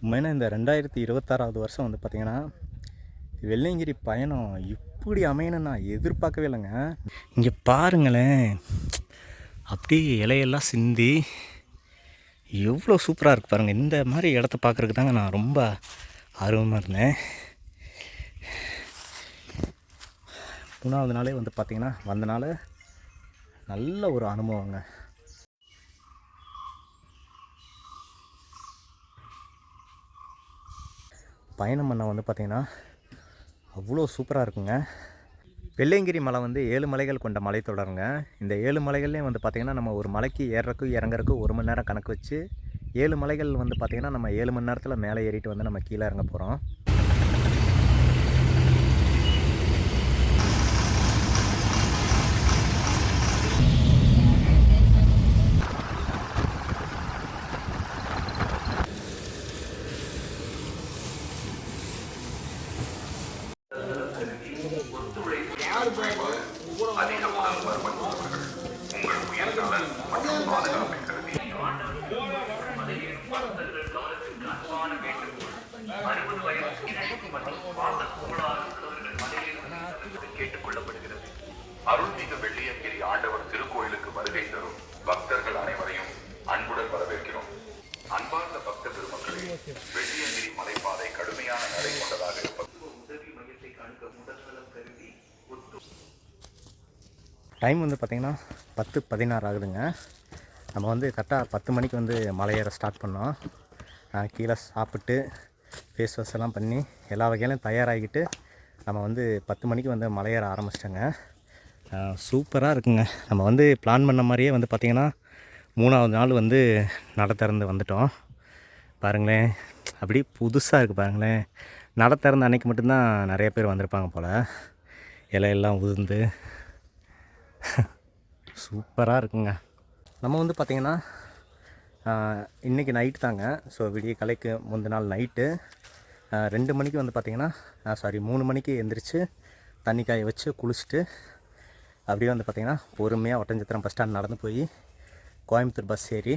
உண்மையான இந்த 2026வது வருஷம் வந்து பார்த்திங்கன்னா வெள்ளையங்கிரி பயணம் இப்படி அமையணும்னு நான் எதிர்பார்க்கவே இல்லைங்க. இங்கே பாருங்களேன், அப்படியே இலையெல்லாம் சிந்தி எவ்வளோ சூப்பராக இருக்குது பாருங்கள். இந்த மாதிரி இடத்த பார்க்குறதுக்கு தாங்க நான் ரொம்ப ஆர்வமாக இருந்தேன். 3வது நாளே வந்து பார்த்திங்கன்னா வந்தனால நல்ல ஒரு அனுபவங்க. பயணம் பண்ண வந்து பார்த்திங்கன்னா அவ்வளோ சூப்பராக இருக்குங்க. வெள்ளையங்கிரி மலை வந்து 7 மலைகள் கொண்ட மலைத்தொடருங்க. இந்த 7 மலைகள்லேயும் வந்து பார்த்திங்கன்னா நம்ம ஒரு மலைக்கு ஏறுறதுக்கு இறங்குறதுக்கு 1 மணி நேரம் கணக்கு வச்சு 7 மலைகள் வந்து பார்த்திங்கன்னா நம்ம 7 மணி நேரத்தில் மேலே ஏறிட்டு வந்து நம்ம கீழே இறங்க போகிறோம். கேட்டுக்கொள்ளப்படுகிறது. அருள்மிகு வெள்ளியங்கிரி ஆண்டவர் திருக்கோயிலுக்கு வருகை தரும் பக்தர்கள் அனைவரையும் அன்புடன் வரவேற்கிறோம். அன்பார்ந்த பக்த பெருமக்களே, வெள்ளியங்கிரி மலைப்பாதை கடுமையான நடை கொண்டதாக உதவி மையத்தை காண்க முதல்நலம் கருதி டைம் வந்து பார்த்திங்கன்னா 10:16 ஆகுதுங்க. நம்ம வந்து கரெக்டாக 10 மணிக்கு வந்து மலையேற ஸ்டார்ட் பண்ணோம். கீழே சாப்பிட்டு ஃபேஸ் வாஷ் எல்லாம் பண்ணி எல்லா வகையிலையும் தயாராகிக்கிட்டு நம்ம வந்து 10 மணிக்கு வந்து மலையேற ஆரம்பிச்சிட்டோங்க. சூப்பராக இருக்குங்க. நம்ம வந்து பிளான் பண்ண மாதிரியே வந்து பார்த்திங்கன்னா 3வது நாள் வந்து நட திறந்து வந்துட்டோம். பாருங்களேன், அப்படி புதுசாக இருக்குது பாருங்களேன். நட திறந்த அன்றைக்கி மட்டும்தான் நிறைய பேர் வந்திருப்பாங்க போல். இலையெல்லாம் உதிர்ந்து சூப்பராக இருக்குங்க. நம்ம வந்து பார்த்திங்கன்னா இன்றைக்கி நைட்டு தாங்க. ஸோ விடிய கலைக்கு முந்தின நாள் நைட்டு 2 மணிக்கு வந்து பார்த்திங்கன்னா 3 மணிக்கு எந்திரிச்சு தண்ணி காய வச்சு குளிச்சுட்டு அப்படியே வந்து பார்த்திங்கன்னா பொறுமையாக ஒட்டஞ்சத்திரம் பஸ் ஸ்டாண்ட் நடந்து போய் கோயம்புத்தூர் பஸ் ஏறி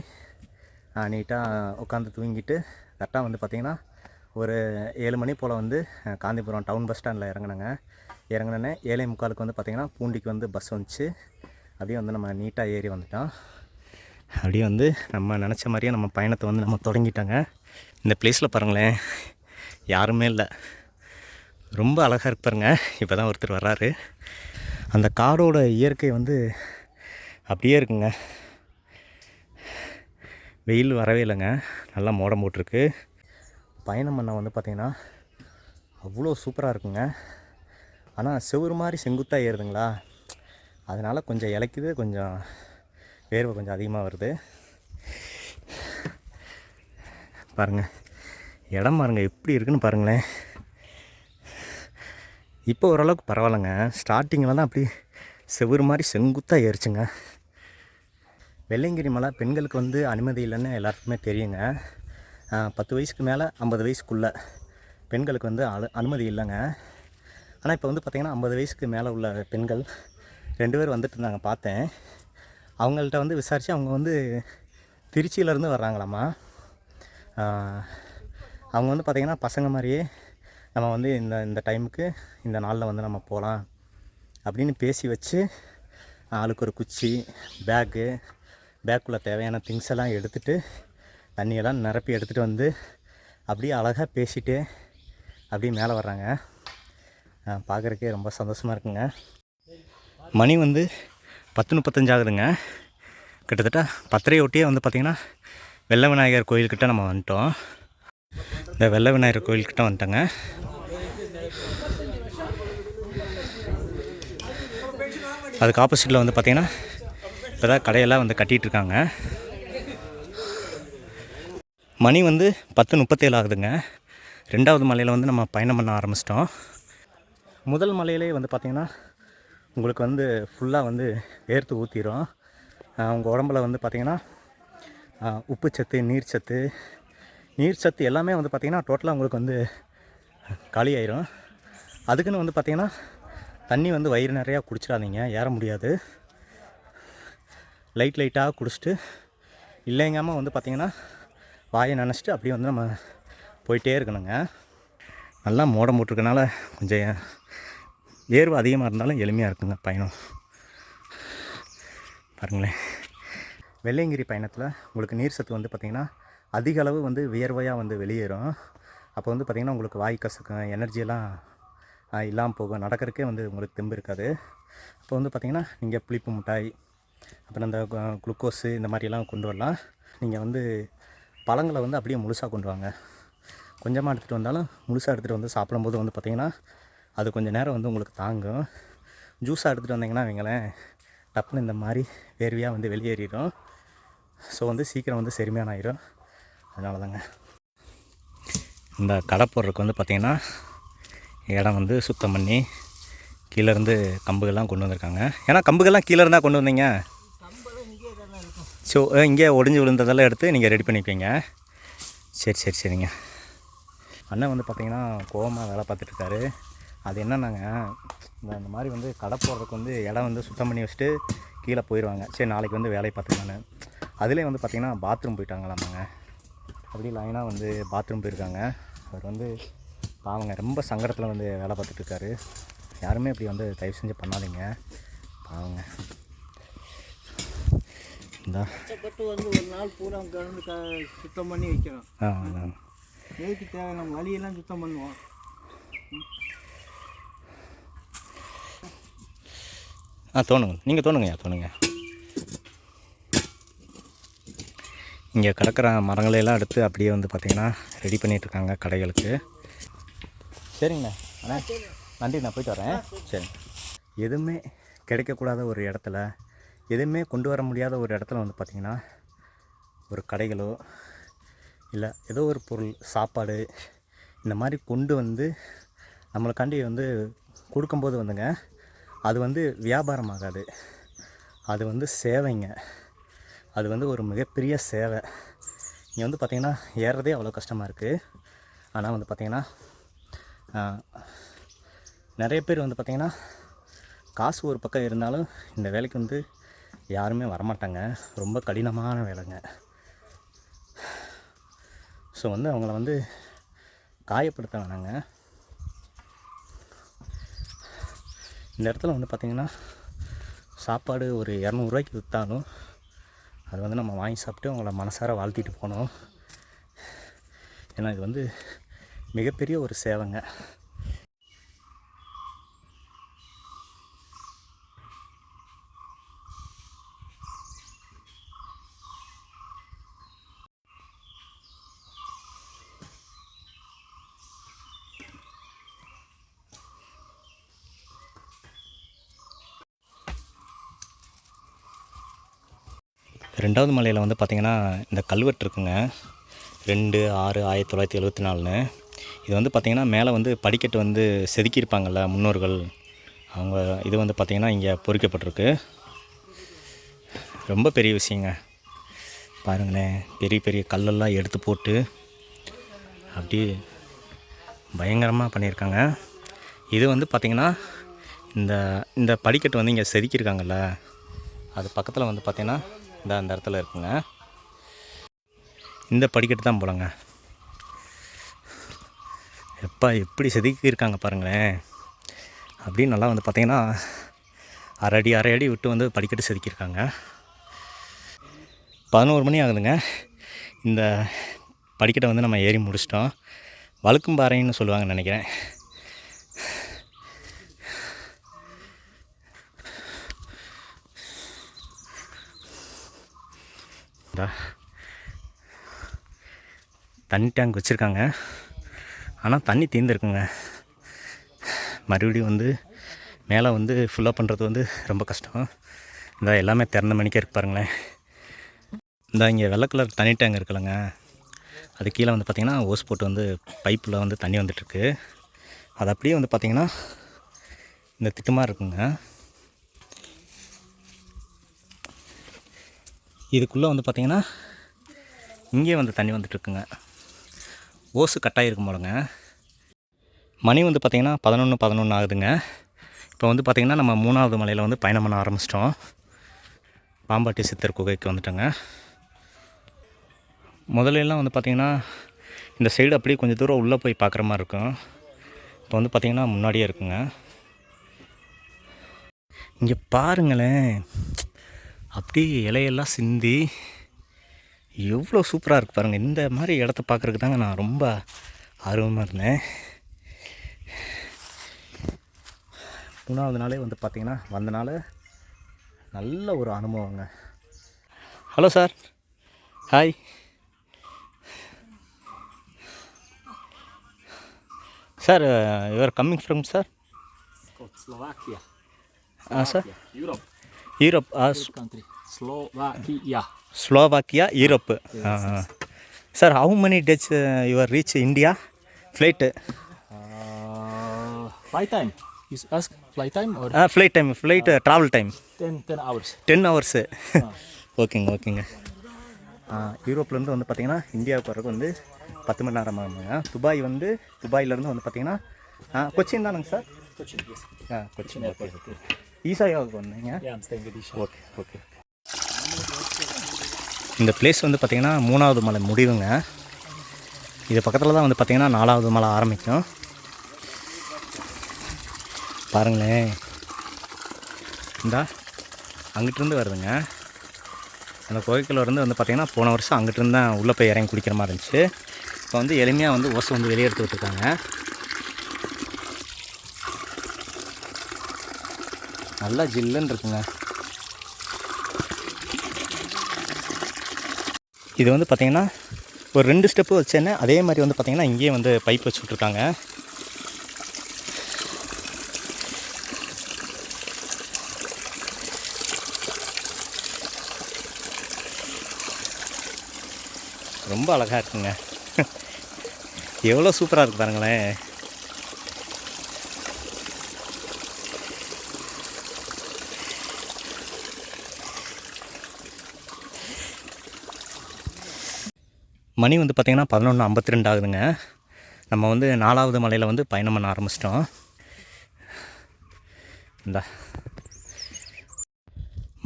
நீட்டாக உட்காந்து தூங்கிட்டு கரெக்டாக வந்து பார்த்திங்கன்னா ஒரு 7 மணி போல் வந்து காந்திபுரம் டவுன் பஸ் ஸ்டாண்டில் இறங்கினேங்க. இறங்கினோன்னே 7:45 வந்து பார்த்திங்கன்னா பூண்டிக்கு வந்து பஸ் வந்துச்சு. அப்படியே வந்து நம்ம நீட்டாக ஏறி வந்துட்டோம். அப்படியே வந்து நம்ம நினச்ச மாதிரியே நம்ம பயணத்தை வந்து நம்ம தொடங்கிட்டோங்க. இந்த பிளேஸில் பாருங்களேன், யாருமே இல்லை. ரொம்ப அழகாக இருப்பாருங்க. இப்போ தான் ஒருத்தர் வர்றாரு. அந்த காடோட இயற்கை வந்து அப்படியே இருக்குங்க. வெயில் வரவே இல்லைங்க, நல்லா மோடம் போட்டிருக்கு. பயணம் பண்ண வந்து பார்த்திங்கன்னா அவ்வளோ சூப்பராக இருக்குங்க. ஆனால் செவுறு மாதிரி செங்குத்தாக ஏறுதுங்களா, அதனால் கொஞ்சம் இளைக்குது, கொஞ்சம் வேர்வை கொஞ்சம் அதிகமாக வருது. பாருங்கள், இடம் பாருங்கள் எப்படி இருக்குன்னு பாருங்களேன். இப்போ ஓரளவுக்கு பரவாயில்லைங்க. ஸ்டார்டிங்கில் தான் அப்படி செவுறு மாதிரி செங்குத்தாக ஏறிச்சுங்க. வெள்ளையங்கிரி மலை பெண்களுக்கு வந்து அனுமதி இல்லைன்னு எல்லாருக்குமே தெரியுங்க. 10 வயசுக்கு மேலே 50 வயசுக்குள்ளே பெண்களுக்கு வந்து அனுமதி இல்லைங்க. ஆனால் இப்போ வந்து பார்த்திங்கன்னா 50 வயசுக்கு மேலே உள்ள பெண்கள் 2 பேர் வந்துட்டு இருந்தாங்க, பார்த்தேன். அவங்கள்ட்ட வந்து விசாரித்து அவங்க வந்து திருச்சியிலேருந்து வர்றாங்களாம்மா. அவங்க வந்து பார்த்திங்கன்னா பசங்க மாதிரியே நம்ம வந்து இந்த டைமுக்கு இந்த நாளில் வந்து நம்ம போகலாம் அப்படின்னு பேசி வச்சு ஆளுக்கு ஒரு குச்சி, பேக்குள்ளே தேவையான திங்ஸ் எல்லாம் எடுத்துகிட்டு தண்ணியெல்லாம் நிரப்பி எடுத்துகிட்டு வந்து அப்படியே அழகாக பேசிட்டு அப்படியே மேலே வர்றாங்க. பார்க்குறக்கே ரொம்ப சந்தோஷமாக இருக்குங்க. மணி வந்து 10:35 ஆகுதுங்க. கிட்டத்தட்ட 10:30 ஒட்டியே வந்து பார்த்திங்கன்னா வெள்ளை விநாயகர் கோயில்கிட்ட நம்ம வந்துட்டோம். இந்த வெள்ளை விநாயகர் கோயில்கிட்ட வந்துட்டோங்க. அதுக்கு ஆப்போசிட்டில் வந்து பார்த்திங்கன்னா இப்போ தான் கடையெல்லாம் வந்து கட்டிகிட்ருக்காங்க. மணி வந்து 10:37 ஆகுதுங்க. 2வது மலையில் வந்து நம்ம பயணம் பண்ண ஆரம்பிச்சிட்டோம். முதல் மலையிலே வந்து பார்த்திங்கன்னா உங்களுக்கு வந்து ஃபுல்லாக வந்து வேர்த்து ஊற்றிடும். உங்கள் உடம்புல வந்து பார்த்திங்கன்னா உப்புச்சத்து, நீர்ச்சத்து எல்லாமே வந்து பார்த்திங்கன்னா டோட்டலாக உங்களுக்கு வந்து காலி ஆயிரும். அதுக்குன்னு வந்து பார்த்திங்கன்னா தண்ணி வந்து வயிறு நிறையா குடிச்சிடாதீங்க, ஏற முடியாது. லைட்டாக குடிச்சிட்டு இல்லைங்காமல் வந்து பார்த்திங்கன்னா வாயை நினச்சிட்டு அப்படியே வந்து நம்ம போயிட்டே இருக்கணுங்க. நல்லா மோடம் போட்டிருக்கனால கொஞ்சம் வேர்வை அதிகமாக இருந்தாலும் எளிமையாக இருக்குங்க பயணம். பாருங்களேன், வெள்ளையங்கிரி பயணத்தில் உங்களுக்கு நீர் சத்து வந்து பார்த்திங்கன்னா அதிக அளவு வந்து வியர்வையாக வந்து வெளியேறும். அப்போ வந்து பார்த்திங்கன்னா உங்களுக்கு வாய் கசக்கும், எனர்ஜியெல்லாம் இல்லாமல் போகும், நடக்கிறதுக்கே வந்து உங்களுக்கு தெம்பு இருக்காது. அப்போ வந்து பார்த்திங்கன்னா நீங்கள் புளிப்பு மிட்டாய், அப்புறம் இந்த குளுக்கோஸு இந்த மாதிரியெல்லாம் கொண்டு வரலாம். நீங்கள் வந்து பழங்களை வந்து அப்படியே முழுசாக கொண்டு வாங்க. கொஞ்சமாக எடுத்துகிட்டு வந்தாலும் முழுசாக எடுத்துகிட்டு வந்து சாப்பிடும்போது வந்து பார்த்திங்கன்னா அது கொஞ்சம் நேரம் வந்து உங்களுக்கு தாங்கும். ஜூஸாக எடுத்துகிட்டு வந்தீங்கன்னா வைங்களேன், டப்புன்னு இந்த மாதிரி வேர்வையாக வந்து வெளியேறிடும். ஸோ வந்து சீக்கிரம் வந்து செரிமான ஆயிரும். அதனால தாங்க இந்த கடை போடுறதுக்கு வந்து பார்த்திங்கன்னா இடம் வந்து சுத்தம் பண்ணி கீழேருந்து கம்புகள்லாம் கொண்டு வந்திருக்காங்க. ஏன்னா கம்புகள்லாம் கீழே இருந்தால் கொண்டு வந்தீங்க. ஸோ இங்கே ஒடிஞ்சு விழுந்ததெல்லாம் எடுத்து நீங்கள் ரெடி பண்ணிப்பீங்க. சரிங்க. அண்ணன் வந்து பார்த்திங்கன்னா கோவமாக வேலை பார்த்துட்ருக்காரு. அது என்னன்னாங்க, இந்த மாதிரி வந்து கடை போடுறதுக்கு வந்து இடம் வந்து சுத்தம் பண்ணி வச்சுட்டு கீழே போயிடுவாங்க. சரி நாளைக்கு வந்து வேலையை பார்த்துக்கலான்னு. அதுலேயும் வந்து பார்த்திங்கன்னா பாத்ரூம் போயிட்டாங்களாமாங்க. அப்படி லைனாக வந்து பாத்ரூம் போயிருக்காங்க. அவர் வந்து பாவங்க ரொம்ப சங்கடத்தில் வந்து வேலை பார்த்துட்ருக்காரு. யாருமே இப்படி வந்து தயவு செஞ்சு பண்ணாதீங்க, பாவங்க. இந்த கஷ்டப்பட்டு வந்து ஒரு நாள் பூரா கலந்து சுத்தம் பண்ணி வைக்கிறோம். எதுக்கு தேவை, நம்ம வழியெல்லாம் சுத்தம் பண்ணுவோம். தோணுங்க, நீங்கள் தோணுங்க. இங்கே கிடக்கிற மரங்களையெல்லாம் எடுத்து அப்படியே வந்து பார்த்திங்கன்னா ரெடி பண்ணிகிட்ருக்காங்க கடைகளுக்கு. சரிங்கண்ணா, அண்ணா நன்றி, நான் போயிட்டு வரேன். சரி. எதுவுமே கிடைக்கக்கூடாத ஒரு இடத்துல, எதுவுமே கொண்டு வர முடியாத ஒரு இடத்துல வந்து பார்த்திங்கன்னா ஒரு கடைகளோ இல்லை ஏதோ ஒரு பொருள், சாப்பாடு இந்த மாதிரி கொண்டு வந்து நம்மளுக்காண்டி வந்து கொடுக்கும்போது வந்துங்க, அது வந்து வியாபாரம் ஆகாது, அது வந்து சேவைங்க. அது வந்து ஒரு மிகப்பெரிய சேவை. இங்கே வந்து பார்த்திங்கன்னா ஏறுறதே அவ்வளோ கஷ்டமாக இருக்குது. ஆனால் வந்து பார்த்திங்கன்னா நிறைய பேர் வந்து பார்த்திங்கன்னா காசு ஒரு பக்கம் இருந்தாலும் இந்த வேலைக்கு வந்து யாருமே வரமாட்டாங்க. ரொம்ப கடினமான வேலைங்க. ஸோ வந்து அவங்கள வந்து காயப்படுத்த வேணாங்க. இந்த இடத்துல வந்து பார்த்திங்கன்னா சாப்பாடு ஒரு 200 ரூபாய்க்கு விற்றாலும் அது வந்து நம்ம வாங்கி சாப்பிட்டு அவங்கள மனசார வாழ்த்திட்டு போகணும். ஏன்னா இது வந்து மிகப்பெரிய ஒரு சேவைங்க. ரெண்டாவது மலையில் வந்து பார்த்திங்கன்னா இந்த கல்வெட்டு இருக்குங்க, 2/6/1974. இது வந்து பார்த்திங்கன்னா மேலே வந்து படிக்கட்டு வந்து செதுக்கியிருப்பாங்கள்ல முன்னோர்கள், அவங்க இது வந்து பார்த்திங்கன்னா இங்கே பொறிக்கப்பட்டிருக்கு. ரொம்ப பெரிய விஷயங்க. பாருங்களேன், பெரிய பெரிய கல்லெல்லாம் எடுத்து போட்டு அப்படியே பயங்கரமாக பண்ணியிருக்காங்க. இது வந்து பார்த்திங்கன்னா இந்த படிக்கட்டு வந்து இங்கே செதுக்கியிருக்காங்கல்ல, அது பக்கத்தில் வந்து பார்த்திங்கன்னா அந்த இடத்துல இருக்குங்க. இந்த படிக்கட்டு தான் போலங்க. எப்படி செதுக்கியிருக்காங்க பாருங்களேன். அப்படின்னு நல்லா வந்து பார்த்திங்கன்னா அரை அடி விட்டு வந்து படிக்கட்டு செதுக்கியிருக்காங்க. 11 மணி ஆகுதுங்க. இந்த படிக்கட்டை வந்து நம்ம ஏறி முடிச்சிட்டோம். வழுக்கும்பாறைன்னு சொல்லுவாங்கன்னு நினைக்கிறேன். தண்ணி டேங்க் வச்சுருக்காங்க, ஆனால் தண்ணி தீர்ந்துருக்குங்க. மறுபடியும் வந்து மேலே வந்து ஃபுல்லாக பண்ணுறது வந்து ரொம்ப கஷ்டம். இந்த எல்லாமே திறந்த மணிக்கே இருக்கு பாருங்களேன். இந்த இங்கே வெள்ளை கலர் தண்ணி டேங்க் இருக்குல்லங்க, அது கீழே வந்து பார்த்திங்கன்னா ஓஸ் போட்டு வந்து பைப்பில் வந்து தண்ணி வந்துட்டுருக்கு. அது அப்படியே வந்து பார்த்திங்கன்னா இந்த திட்டுமாக இருக்குங்க. இதுக்குள்ளே வந்து பார்த்திங்கன்னா இங்கே வந்து தண்ணி வந்துட்டுருக்குங்க. ஓஸு கட்டாயிருக்கும் போலங்க. மணி வந்து பார்த்திங்கன்னா 11 ஆகுதுங்க. இப்போ வந்து பார்த்திங்கன்னா நம்ம 3வது மலையில் வந்து பயணம் பண்ண ஆரம்பிச்சிட்டோம். பாம்பாட்டி சித்தர் குகைக்கு வந்துட்டோங்க. முதலெல்லாம் வந்து பார்த்திங்கன்னா இந்த சைடு அப்படியே கொஞ்சம் தூரம் உள்ளே போய் பார்க்குற மாதிரி இருக்கும். இப்போ வந்து பார்த்திங்கன்னா முன்னாடியே இருக்குங்க. இங்கே பாருங்களேன், அப்படியே இலையெல்லாம் சிந்தி எவ்வளோ சூப்பராக இருக்குது பாருங்கள். இந்த மாதிரி இடத்த பார்க்குறதுக்கு தாங்க நான் ரொம்ப ஆர்வமாக இருந்தேன். 3வது நாளே வந்து பார்த்திங்கன்னா வந்தனால நல்ல ஒரு அனுபவங்க. Hello sir, hi. Sir you are coming from sir? Slovakia. Sir Europe. Europe. Country. Slovakia. Slovakia, Europe. Sir how many days you are reach India flight? Flight time. You ask flight time or flight travel time 10 hours. 10 hours. ஓகேங்க. யூரோப்லேருந்து வந்து பார்த்திங்கன்னா இந்தியாவுக்கு வரக்கு வந்து 10 மணி நேரம் ஆகுங்க. துபாயிலேருந்து வந்து பார்த்திங்கன்னா கொச்சின் தானுங்க சார்? Cochin, yes. கொச்சின். ஓகே. ஈசாயாவுக்கு வந்தீங்க? Yeah, I'm staying with Isha. Okay. இந்த பிளேஸ் வந்து பார்த்திங்கன்னா 3வது மலை முடிவுங்க. இது பக்கத்தில் தான் வந்து பார்த்திங்கன்னா 4வது மலை ஆரம்பிக்கும். பாருங்களேன், இந்தா அங்கிட்டிருந்து வருதுங்க. அந்த கோயில்கிலேருந்து வந்து பார்த்திங்கன்னா போன வருஷம் அங்கிட்டிருந்து தான் உள்ளே போய் இறங்கி குடிக்கிற மாதிரி இருந்துச்சு. இப்போ வந்து எளிமையாக வந்து ஓசை வந்து வெளியே எடுத்து விட்டுருக்காங்க. நல்லா ஜில்லுன்னு இருக்குங்க. இது வந்து பார்த்திங்கன்னா ஒரு 2 ஸ்டெப்பு வச்சேன்னு அதே மாதிரி வந்து பார்த்திங்கன்னா இங்கேயே வந்து பைப் வச்சு விட்ருக்காங்க. ரொம்ப அழகாக இருக்குங்க. எவ்வளோ சூப்பராக இருக்குது பாருங்களேன். மணி வந்து பார்த்திங்கன்னா 11:52 ஆகுதுங்க. நம்ம வந்து 4வது மலையில் வந்து பயணம் பண்ண ஆரம்பிச்சிட்டோம். இந்தா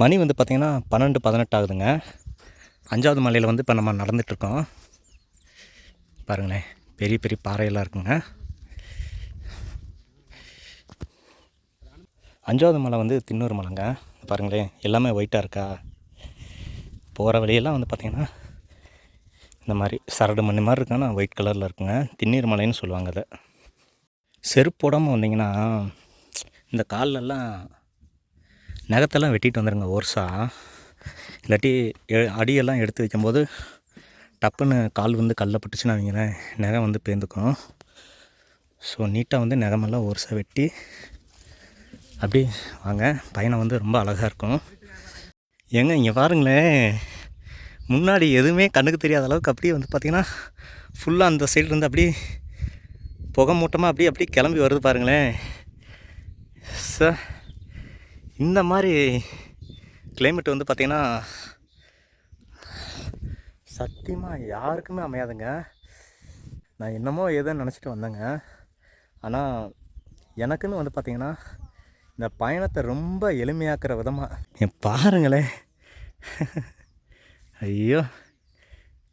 மணி வந்து பார்த்திங்கன்னா 12:18 ஆகுதுங்க. 5வது மலையில் வந்து இப்போ நம்ம நடந்துகிட்ருக்கோம். பாருங்களேன், பெரிய பெரிய பாறையெல்லாம் இருக்குங்க. 5வது மலை வந்து தின்னூர் மலைங்க. பாருங்களேன், எல்லாமே ஒயிட்டாக இருக்கா. போகிற வழியெல்லாம் வந்து பார்த்திங்கன்னா இந்த மாதிரி சரடு மணி மாதிரி இருக்கானா ஒயிட் கலரில் இருக்குங்க. திண்ணீர் மலைன்னு சொல்லுவாங்க அதை. செருப்பு போடாமல் வந்தீங்கன்னா இந்த கால்லெல்லாம் நகத்தெல்லாம் வெட்டிட்டு வந்துடுங்க ஓர்ஸா. இல்லாட்டி அடியெல்லாம் எடுத்து வைக்கும்போது டப்புன்னு கால் வந்து கல்ல பட்டுச்சுன்னா வைங்களேன், நகம் வந்து பேர்ந்துக்கும். ஸோ நீட்டாக வந்து நகமெல்லாம் ஓர்ஸாக வெட்டி அப்படி வாங்க. பயணம் வந்து ரொம்ப அழகாக இருக்கும். ஏங்க இங்கே பாருங்களேன், முன்னாடி எதுவுமே கண்ணுக்கு தெரியாத அளவுக்கு அப்படியே வந்து பார்த்திங்கன்னா ஃபுல்லாக அந்த சைட்லேருந்து அப்படியே புகை மூட்டமாக அப்படியே கிளம்பி வருது பாருங்களேன். சார் இந்த மாதிரி கிளைமேட் வந்து பார்த்திங்கன்னா சத்தியமாக யாருக்குமே அமையாதுங்க. நான் என்னமோ ஏதோ நினச்சிட்டு வந்தேங்க. ஆனால் எனக்குன்னு வந்து பார்த்திங்கன்னா இந்த பயணத்தை ரொம்ப எளிமையாக்குற விதமாக பாருங்களேன். ஐயோ,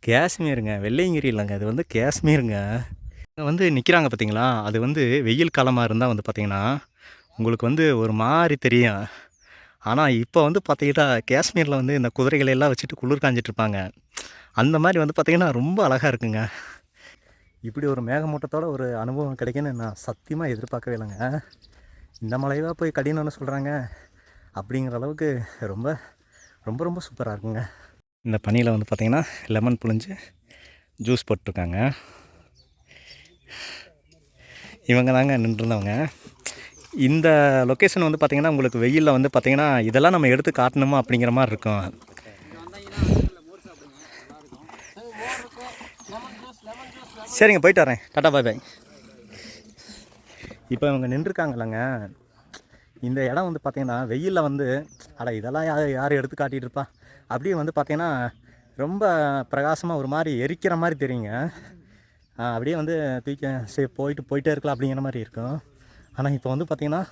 காஷ்மீருங்க, வெள்ளையங்கிரி இல்லைங்க, அது வந்து காஷ்மீருங்க. வந்து நிற்கிறாங்க பார்த்தீங்களா, அது வந்து வெயில் காலமாக இருந்தால் வந்து பார்த்திங்கன்னா உங்களுக்கு வந்து ஒரு மாதிரி தெரியும். ஆனால் இப்போ வந்து பார்த்திங்கன்னா காஷ்மீரில் வந்து இந்த குதிரைகளெல்லாம் வச்சுட்டு குளிர் காஞ்சிட்ருப்பாங்க. அந்த மாதிரி வந்து பார்த்திங்கன்னா ரொம்ப அழகாக இருக்குங்க. இப்படி ஒரு மேகமூட்டத்தோட ஒரு அனுபவம் கிடைக்குன்னு நான் சத்தியமாக எதிர்பார்க்கவே இல்லைங்க. இந்த மலைவாக போய் கடினம்னு சொல்கிறாங்க அப்படிங்கிற அளவுக்கு ரொம்ப ரொம்ப ரொம்ப சூப்பராக இருக்குங்க. இந்த பனியில் வந்து பார்த்திங்கன்னா லெமன் புழிஞ்சு ஜூஸ் போட்டிருக்காங்க. இவங்க தாங்க நின்றுருந்தவங்க. இந்த லொக்கேஷன் வந்து பார்த்திங்கன்னா உங்களுக்கு வெயிலில் வந்து பார்த்திங்கன்னா இதெல்லாம் நம்ம எடுத்து காட்டணுமா அப்படிங்கிற மாதிரி இருக்கும். சரிங்க, போயிட்டு வரேன். டாட்டா, பாய் பாய். இப்போ இவங்க நின்றுருக்காங்கல்லங்க, இந்த இடம் வந்து பார்த்திங்கன்னா வெயிலில் வந்து இதெல்லாம் யார் எடுத்து காட்டிகிட்டு இருப்பா அப்படியே வந்து பார்த்திங்கன்னா ரொம்ப பிரகாசமாக ஒரு மாதிரி எரிக்கிற மாதிரி தெரியுங்க. அப்படியே வந்து தூக்கி சரி போயிட்டே இருக்கலாம் அப்படிங்கிற மாதிரி இருக்கும். ஆனால் இப்போ வந்து பார்த்திங்கன்னா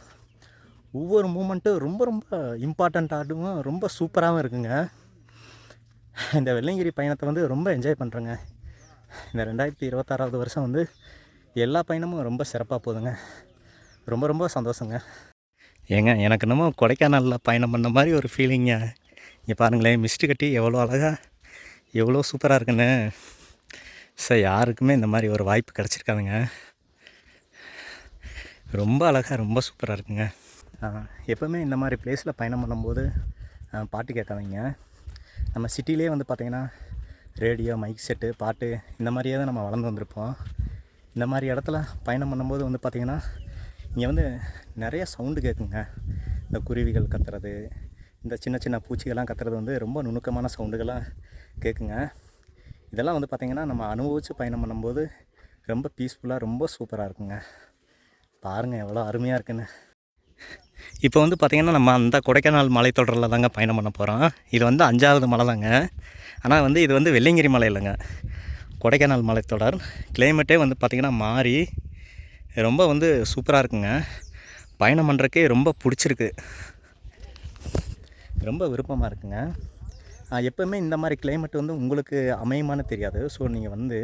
ஒவ்வொரு மூமெண்ட்டும் ரொம்ப ரொம்ப இம்பார்ட்டண்ட்டாகவும் ரொம்ப சூப்பராகவும் இருக்குங்க. இந்த வெள்ளையங்கிரி பயணத்தை வந்து ரொம்ப என்ஜாய் பண்ணுறேங்க. இந்த 2026வது வருஷம் வந்து எல்லா பயணமும் ரொம்ப சிறப்பாக போகுதுங்க. ரொம்ப ரொம்ப சந்தோஷங்க. ஏங்க எனக்கு என்னமோ கொடைக்கானலில் பயணம் பண்ண மாதிரி ஒரு ஃபீலிங்க. இங்கே பாருங்களேன், மிஸ்ட்டு கட்டி எவ்வளோ அழகாக எவ்வளோ சூப்பராக இருக்குன்னு. சார் யாருக்குமே இந்த மாதிரி ஒரு வாய்ப்பு கிடச்சிருக்காதுங்க. ரொம்ப அழகாக ரொம்ப சூப்பராக இருக்குங்க. எப்போவுமே இந்த மாதிரி ப்ளேஸில் பயணம் பண்ணும்போது பாட்டு கேட்காதீங்க. நம்ம சிட்டிலே வந்து பார்த்திங்கன்னா ரேடியோ, மைக் செட்டு, பாட்டு இந்த மாதிரியே தான் நம்ம வளர்ந்து வந்திருப்போம். இந்த மாதிரி இடத்துல பயணம் பண்ணும்போது வந்து பார்த்திங்கன்னா இங்கே வந்து நிறைய சவுண்டு கேட்குங்க. இந்த குருவிகள் கத்துறது, இந்த சின்ன சின்ன பூச்சிகள்லாம் கத்துறது வந்து ரொம்ப நுணுக்கமான சவுண்டுகளாக கேட்குங்க. இதெல்லாம் வந்து பார்த்திங்கன்னா நம்ம அனுபவித்து பயணம் பண்ணும்போது ரொம்ப பீஸ்ஃபுல்லாக ரொம்ப சூப்பராக இருக்குங்க. பாருங்கள் எவ்வளோ அருமையாக இருக்குன்னு. இப்போ வந்து பார்த்திங்கன்னா நம்ம அந்த கொடைக்கானல் மலைத்தொடரில் தாங்க பயணம் பண்ண போகிறோம். இது வந்து 5வது மலை தாங்க. ஆனால் வந்து இது வந்து வெள்ளையங்கிரி மலை இல்லைங்க, கொடைக்கானல் மலைத்தொடர். கிளைமேட்டே வந்து பார்த்திங்கன்னா மாறி ரொம்ப வந்து சூப்பராக இருக்குங்க. பயணம் பண்ணுறக்கே ரொம்ப பிடிச்சிருக்கு, ரொம்ப விருப்பமாக இருக்குங்க. எப்போவுமே இந்த மாதிரி கிளைமேட் வந்து உங்களுக்கு அமையுமான்னு தெரியாது. ஸோ நீங்கள் வந்து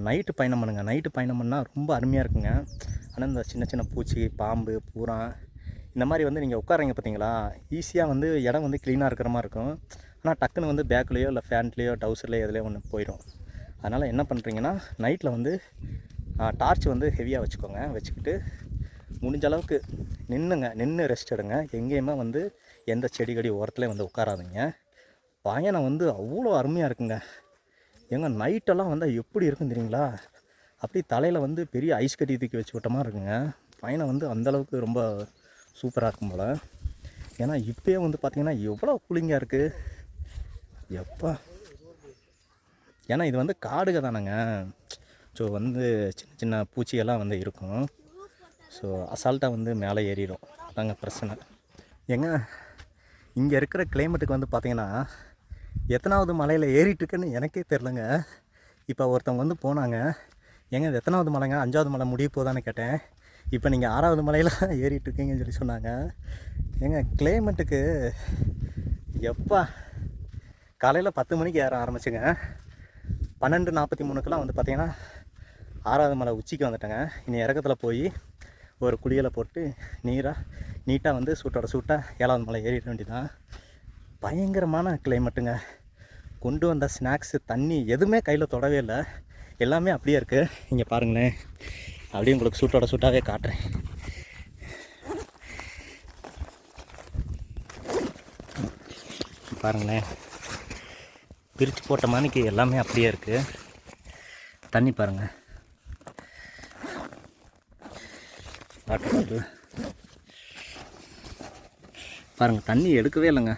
நைட்டு பயணம் பண்ணுங்கள். நைட்டு பயணம் பண்ணால் ரொம்ப அருமையாக இருக்குங்க. ஆனால் இந்த சின்ன சின்ன பூச்சி, பாம்பு, பூரா இந்த மாதிரி வந்து நீங்கள் உட்காரங்க பார்த்தீங்களா, ஈஸியாக வந்து இடம் வந்து க்ளீனாக இருக்கிற மாதிரி இருக்கும். ஆனால் டக்குன்னு வந்து பேக்லேயோ இல்லை ஃபேண்ட்லேயோ டவுசர்லேயோ எதுலேயோ ஒன்று போயிடும். அதனால் என்ன பண்ணுறீங்கன்னா நைட்டில் வந்து டார்ச் வந்து ஹெவியாக வச்சுக்கோங்க. வச்சுக்கிட்டு முடிஞ்ச அளவுக்கு நின்று ரெஸ்ட் எடுங்க. எங்கேயுமே வந்து எந்த செடி கொடி ஓரத்துலேயும் வந்து உட்காராதீங்க. பயணம் வந்து அவ்வளோ அருமையாக இருக்குங்க. ஏங்க நைட்டெல்லாம் வந்தால் எப்படி இருக்கும் தெரியுங்களா, அப்படி தலையில் வந்து பெரிய ஐஸ் கட்டி தூக்கி வச்சு விட்ட மாதிரி இருக்குங்க. பயணம் வந்து அந்தளவுக்கு ரொம்ப சூப்பராக இருக்கும் போல். ஏன்னா இப்போயே வந்து பார்த்திங்கன்னா எவ்வளோ கூலிங்காக இருக்குது எப்பா. ஏன்னா இது வந்து காடுக தானேங்க. ஸோ வந்து சின்ன சின்ன பூச்சியெல்லாம் வந்து இருக்கும். ஸோ அசால்ட்டாக வந்து மேலே ஏறிடும், அதாங்க பிரச்சனை. ஏங்க இங்கே இருக்கிற கிளைமேட்டுக்கு வந்து பார்த்திங்கன்னா எத்தனாவது மலையில் ஏறிட்டுருக்குன்னு எனக்கே தெரிலங்க. இப்போ ஒருத்தவங்க வந்து போனாங்க, ஏங்க இது எத்தனாவது மலைங்க, 5வது மலை முடிய போதான்னு கேட்டேன். இப்போ நீங்கள் 6வது மலையில் ஏறிட்டுருக்கீங்கன்னு சொல்லி சொன்னாங்க. ஏங்க கிளைமேட்டுக்கு எப்பா காலையில் 10 மணிக்கு ஏற ஆரம்பிச்சுங்க. 12:43க்கெலாம் வந்து பார்த்திங்கன்னா 6வது மலை உச்சிக்கு வந்துட்டேங்க. இனி இறக்கத்தில் போய் ஒரு குளியலை போட்டு நீட்டாக வந்து சூட்டாக 7வது மலை ஏறிட வேண்டியதான். பயங்கரமான கிளைமேட்டுங்க. கொண்டு வந்த ஸ்நாக்ஸு, தண்ணி எதுவுமே கையில் தொடவே இல்லை, எல்லாமே அப்படியே இருக்குது. இங்கே பாருங்களேன், அப்படியே உங்களுக்கு சூட்டாகவே காட்டுறேன். பாருங்களேன், பிரித்து போட்ட மாதிரிக்கு எல்லாமே அப்படியே இருக்குது. தண்ணி பாருங்கள், வாட்டர் பாட்டில் பாருங்கள், தண்ணி எடுக்கவே இல்லைங்க,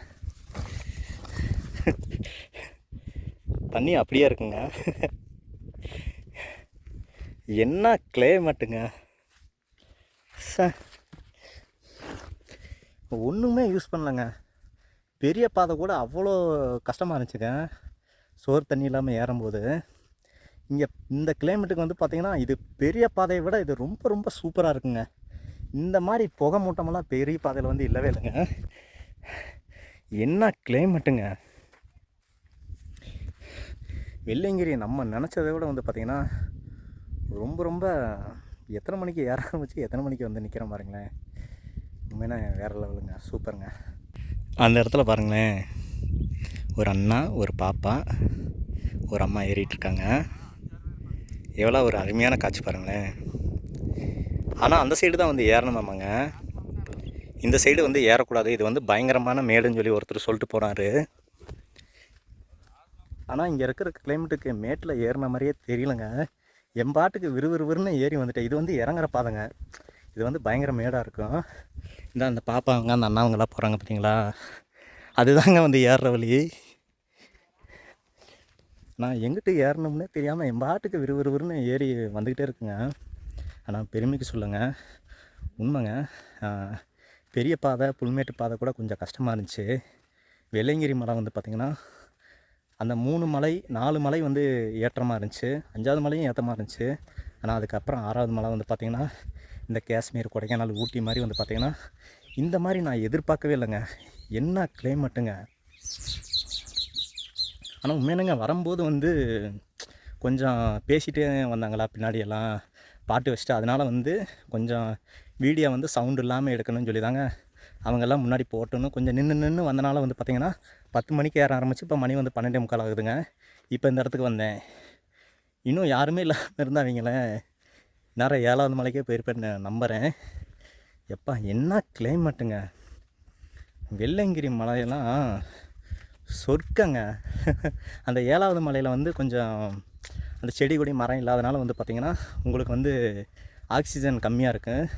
தண்ணி அப்படியே இருக்குங்க. என்ன கிளைமேட்டுங்க சார், ஒன்றுமே யூஸ் பண்ணலங்க. பெரிய பாதை கூட அவ்வளோ கஷ்டமாக இருந்துச்சுங்க சோறு தண்ணி இல்லாமல் ஏறும்போது. இங்கே இந்த கிளைமேட்டுக்கு வந்து பார்த்திங்கன்னா இது பெரிய பாதையை விட இது ரொம்ப ரொம்ப சூப்பராக இருக்குங்க. இந்த மாதிரி புகை மூட்டமெல்லாம் பெரிய பாதையில் வந்து இல்லவே இல்லைங்க. என்ன கிளைமேட்டுங்க. வெள்ளையங்கிரி நம்ம நினச்சதை விட வந்து பார்த்திங்கன்னா ரொம்ப ரொம்ப எத்தனை மணிக்கு ஏற ஆரம்பிச்சு எத்தனை மணிக்கு வந்து நிற்கிற பாருங்களேன். உண்மையான வேறு லெவலுங்க, சூப்பருங்க. அந்த இடத்துல பாருங்களேன், ஒரு அண்ணா, ஒரு பாப்பா, ஒரு அம்மா ஏறிட்டுருக்காங்க. எவ்வளோ ஒரு அருமையான காட்சி பாருங்களேன். ஆனால் அந்த சைடு தான் வந்து ஏறணுமாமாங்க, இந்த சைடு வந்து ஏறக்கூடாது, இது வந்து பயங்கரமான மேடுன்னு சொல்லி ஒருத்தர் சொல்லிட்டு போனார். ஆனால் இங்கே இருக்கிற கிளைமேட்டுக்கு மேட்டில் ஏறின மாதிரியே தெரியலங்க. எம்பாட்டுக்கு விறுவிறுன்னு ஏறி வந்துட்டேன். இது வந்து இறங்குற பாதைங்க, இது வந்து பயங்கர மேடாக இருக்கும். இந்த அந்த பாப்பாங்க அந்த அண்ணாவங்களாம் போகிறாங்க பார்த்தீங்களா, அதுதாங்க வந்து ஏறுற வழி. நான் எங்கிட்ட ஏறணும்னே தெரியாமல் எம்பாட்டுக்கு விறுவிறுன்னு ஏறி வந்துக்கிட்டே இருக்குங்க. ஆனால் பெருமைக்கு சொல்லுங்க, உண்மைங்க. பெரிய பாதை, புல்மேட்டு பாதை கூட கொஞ்சம் கஷ்டமாக இருந்துச்சு. வெள்ளையங்கிரி மலை வந்து பார்த்திங்கன்னா அந்த 3 மலை 4 மலை வந்து ஏற்றமாக இருந்துச்சு, 5வது மலையும் ஏற்றமாக இருந்துச்சு. ஆனால் அதுக்கப்புறம் 6வது மலை வந்து பார்த்திங்கன்னா இந்த காஷ்மீர், கொடைக்கானல், ஊட்டி மாதிரி வந்து பார்த்திங்கன்னா இந்த மாதிரி நான் எதிர்பார்க்கவே இல்லைங்க. என்ன கிளைமேட்டுங்க. ஆனால் உண்மையானுங்க வரும்போது வந்து கொஞ்சம் பேசிகிட்டே வந்தாங்களா பின்னாடியெல்லாம் பாட்டு வச்சுட்டு, அதனால் வந்து கொஞ்சம் வீடியோ வந்து சவுண்டு இல்லாமல் எடுக்கணும்னு சொல்லி தாங்க அவங்கெல்லாம் முன்னாடி போட்டணும். கொஞ்சம் நின்று வந்தனால வந்து பார்த்திங்கன்னா 10 மணிக்கு ஏற ஆரம்பிச்சு இப்போ மணி வந்து 12:45 ஆகுதுங்க. இப்போ இந்த இடத்துக்கு வந்தேன். இன்னும் யாருமே இல்லாமல் இருந்தாங்களேன் நேரம் 7வது மலைக்கே போயிருப்பேன்னு நம்புகிறேன். எப்பா என்ன கிளைமேட்டுங்க, வெள்ளையங்கிரி மலையெல்லாம் சொர்க்கங்க. அந்த 7வது மலையில் வந்து கொஞ்சம் அந்த செடி கொடி மரம் இல்லாதனால வந்து பார்த்திங்கன்னா உங்களுக்கு வந்து ஆக்சிஜன் கம்மியாக இருக்குது.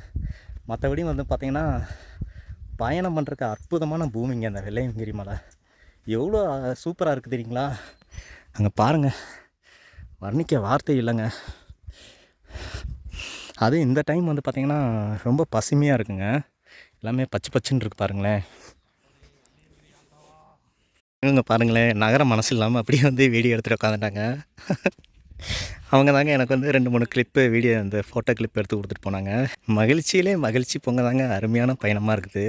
மற்றபடி வந்து பார்த்திங்கன்னா பயணம் பண்ணுறதுக்கு அற்புதமான பூமிங்க அந்த வெள்ளையங்கிரி மலை. எவ்வளோ சூப்பராக இருக்குது தெரியுங்களா? அங்கே பாருங்கள், வர்ணிக்க வார்த்தை இல்லைங்க. அது இந்த டைம் வந்து பார்த்திங்கன்னா ரொம்ப பசுமையாக இருக்குங்க, எல்லாமே பச்சை பச்சுன்னு இருக்குது பாருங்களேன். இவங்க பாருங்களேன், நகர மனசு இல்லாமல் அப்படியே வந்து வீடியோ எடுத்துகிட்டு உட்காந்துட்டாங்க. அவங்க தாங்க எனக்கு வந்து 2-3 கிளிப்பு வீடியோ அந்த ஃபோட்டோ கிளிப் எடுத்து கொடுத்துட்டு போனாங்க. மகிழ்ச்சியிலே மகிழ்ச்சி பொங்க தாங்க, அருமையான பயணமாக இருக்குது.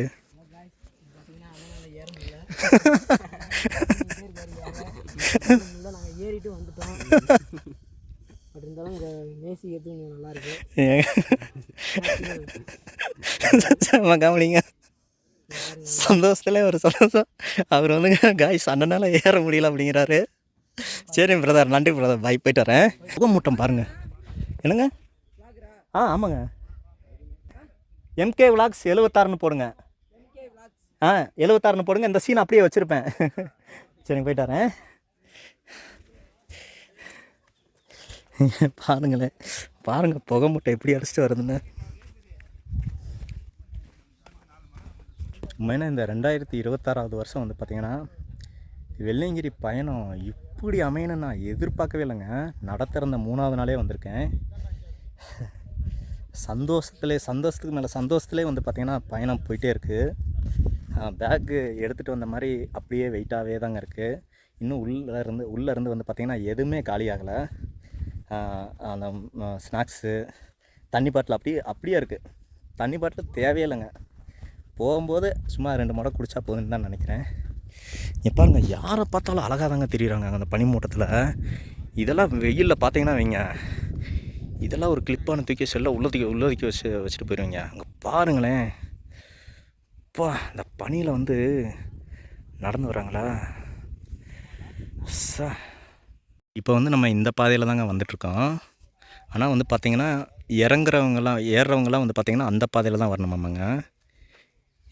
நாங்கள் ஏறிட்டு வந்துட்டோம். அப்படி இருந்தாலும் இங்கே நேசிக்கிறது நல்லா இருக்கு. கவனிங்க, சந்தோஷத்துல ஒரு சந்தோஷம். அவர் வந்துங்க காய்ஸ் அண்ணனால ஏற முடியல அப்படிங்கிறாரு. சரி பிரதர், நன்றி பிரதர், பாய், போயிட்டு வரேன். முகமூட்டம் பாருங்கள். என்னங்க? ஆமாங்க, MK Vlogs 76ன்னு போடுங்க. 76ன்னு போடுங்க. இந்த சீன் அப்படியே வச்சுருப்பேன். சரிங்க, போயிட்டு வரேன். பாருங்களேன், பாருங்கள் புகை மூட்டை எப்படி அடிச்சிட்டு வருதுன்னு. மெயினாக இந்த 2026வது வருஷம் வந்து பார்த்திங்கன்னா வெள்ளையங்கிரி பயணம் இப்படி அமையணும்னு நான் எதிர்பார்க்கவே இல்லைங்க. நடத்திறந்த 3வது நாளே வந்திருக்கேன். சந்தோஷத்துக்கு மேலே சந்தோஷத்துலேயே வந்து பார்த்திங்கன்னா பயணம் போயிட்டே இருக்குது. பேக்கு எடுத்துகிட்டு வந்த மாதிரி அப்படியே வெயிட்டாகவே தாங்க இருக்குது. இன்னும் உள்ளே இருந்து வந்து பார்த்திங்கன்னா எதுவுமே காலியாகலை. அந்த ஸ்நாக்ஸு, தண்ணி பாட்டில் அப்படியே இருக்குது. தண்ணி பாட்டில் தேவையே இல்லைங்க. போகும்போது சும்மா 2 முறை குடித்தா போதுன்னு தான் நினைக்கிறேன். பாருங்க, யாரை பார்த்தாலும் அழகாக தாங்க தெரியுறாங்க அந்த பனிமூட்டத்தில். இதெல்லாம் வெயிலில் பார்த்தீங்கன்னா வைங்க, இதெல்லாம் ஒரு கிளிப்பான தூக்கி செல்ல உள்ளதுக்கி வச்சுட்டு போயிடுவீங்க. அங்கே பாருங்களேன், அப்பா இந்த பனியில் வந்து நடந்து வராங்களா. இப்போ வந்து நம்ம இந்த பாதையில் தாங்க வந்துட்ருக்கோம். ஆனால் வந்து பார்த்திங்கன்னா ஏறுறவங்கலாம் வந்து பார்த்திங்கன்னா அந்த பாதையில் தான் வரணுமாங்க.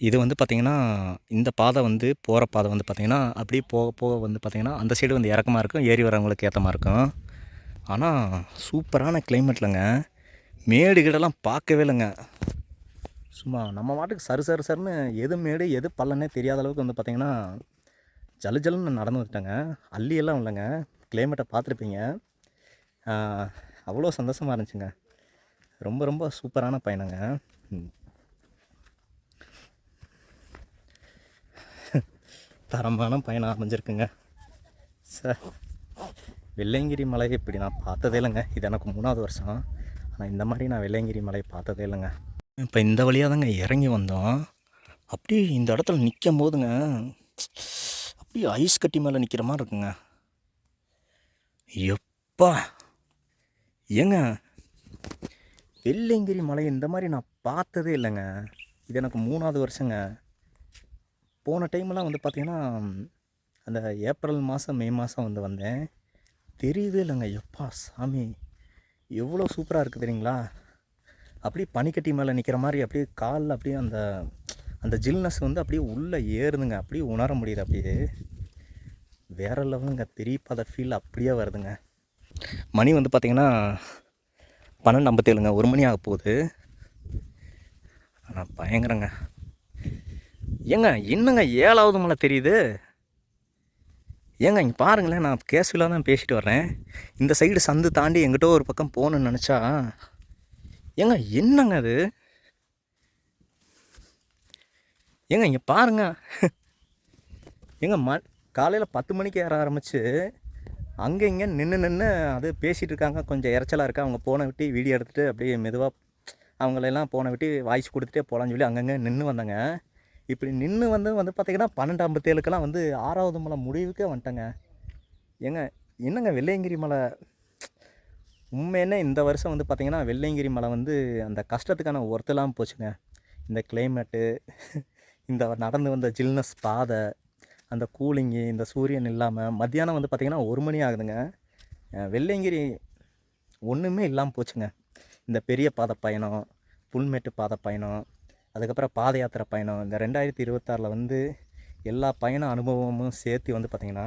இது வந்து பார்த்திங்கன்னா இந்த பாதை வந்து போகிற பாதை வந்து பார்த்திங்கன்னா அப்படியே போக வந்து பார்த்திங்கன்னா அந்த சைடு வந்து இறக்கமாக இருக்கும், ஏறி வரவங்களுக்கு ஏற்ற மாதிரி இருக்கும். ஆனால் சூப்பரான கிளைமேட்லங்க, மேடு கீடெல்லாம் பார்க்கவே இல்லைங்க. சும்மா நம்ம மாட்டுக்கு சருன்னு எது மேடு எது பள்ளனே தெரியாத அளவுக்கு வந்து பார்த்திங்கன்னா ஜல்லுன்னு நடந்து வந்துட்டாங்க. அள்ளியெல்லாம் இல்லைங்க, கிளைமேட்டை பார்த்துருப்பீங்க. அவ்வளோ சந்தோஷமாக இருந்துச்சுங்க. ரொம்ப சூப்பரான பயணங்க. தரமான பயணம் அமைஞ்சிருக்குங்க சார். வெள்ளையங்கிரி மலை இப்படி நான் பார்த்ததே இல்லைங்க. இது எனக்கு 3வது வருஷம். ஆனால் இந்த மாதிரி நான் வெள்ளையங்கிரி மலை பார்த்ததே இல்லைங்க. இப்போ இந்த வழியாக தாங்க இறங்கி வந்தோம். அப்படியே இந்த இடத்துல நிற்கும் போதுங்க அப்படியே ஐஸ் கட்டி மேலே நிற்கிற மாதிரி இருக்குங்க. எப்பா ஏங்க, வெள்ளையங்கிரி மலை இந்த மாதிரி நான் பார்த்ததே இல்லைங்க. இது எனக்கு 3வது வருஷங்க. போன டைம்லாம் வந்து பார்த்திங்கன்னா அந்த ஏப்ரல் மாதம் மே மாதம் வந்து வந்தேன், தெரியவே இல்லைங்க. எப்பா சாமி, எவ்வளோ சூப்பராக இருக்குது தெரியுங்களா? அப்படியே பனிக்கட்டி மேலே நிற்கிற மாதிரி அப்படியே காலில் அப்படியே அந்த ஜில்னஸ் வந்து அப்படியே உள்ளே ஏறுதுங்க. அப்படியே உணர முடியுது. அப்படியே வேறு லெவலுங்க, தெரியாத ஃபீல் அப்படியே வருதுங்க. மணி வந்து பார்த்திங்கன்னா 12:57ங்க, 1 மணி ஆக போகுது. ஆனால் பயங்கரங்க. ஏங்க என்னங்க 7வது மலை தெரியுது? ஏங்க இங்கே பாருங்களேன், நான் கேஷுவலாக தான் பேசிட்டு வர்றேன். இந்த சைடு சந்து தாண்டி எங்கிட்ட ஒரு பக்கம் போகணுன்னு நினச்சா ஏங்க என்னங்க அது? ஏங்க இங்கே பாருங்க. ஏங்க காலையில் 10 மணிக்கு ஏற ஆரம்பித்து அங்கே இங்கே நின்று அது பேசிகிட்டு இருக்காங்க. கொஞ்சம் இறைச்சலாக இருக்கா. அவங்க போனை விட்டு வீடியோ எடுத்துகிட்டு அப்படியே மெதுவாக அவங்களெல்லாம் போனை விட்டு வாய்ஸ் கொடுத்துட்டே போகலான்னு சொல்லி அங்கங்கே நின்று வந்தாங்க. இப்படி நின்று வந்து பார்த்திங்கன்னா 12:57க்கெல்லாம் வந்து 6வது மலை முடிவுக்கே வந்துட்டேங்க. ஏங்க என்னங்க வெள்ளையங்கிரி மலை உண்மையிலே இந்த வருஷம் வந்து பார்த்திங்கன்னா வெள்ளையங்கிரி மலை வந்து அந்த கஷ்டத்துக்கான ஒர்த்தெல்லாம் போச்சுங்க. இந்த கிளைமேட்டு, இந்த நடந்து வந்த ஜில்னஸ் பாதை, அந்த கூலிங்கு, இந்த சூரியன் இல்லாமல் மத்தியானம் வந்து பார்த்திங்கன்னா 1 மணி ஆகுதுங்க. வெள்ளையங்கிரி ஒன்றுமே இல்லாமல் போச்சுங்க. இந்த பெரிய பாதை பயணம், புல்மேட்டு பாதை பயணம், அதுக்கப்புறம் பாத யாத்திரை பயணம், இந்த 2026 வந்து எல்லா பயண அனுபவமும் சேர்த்து வந்து பார்த்திங்கன்னா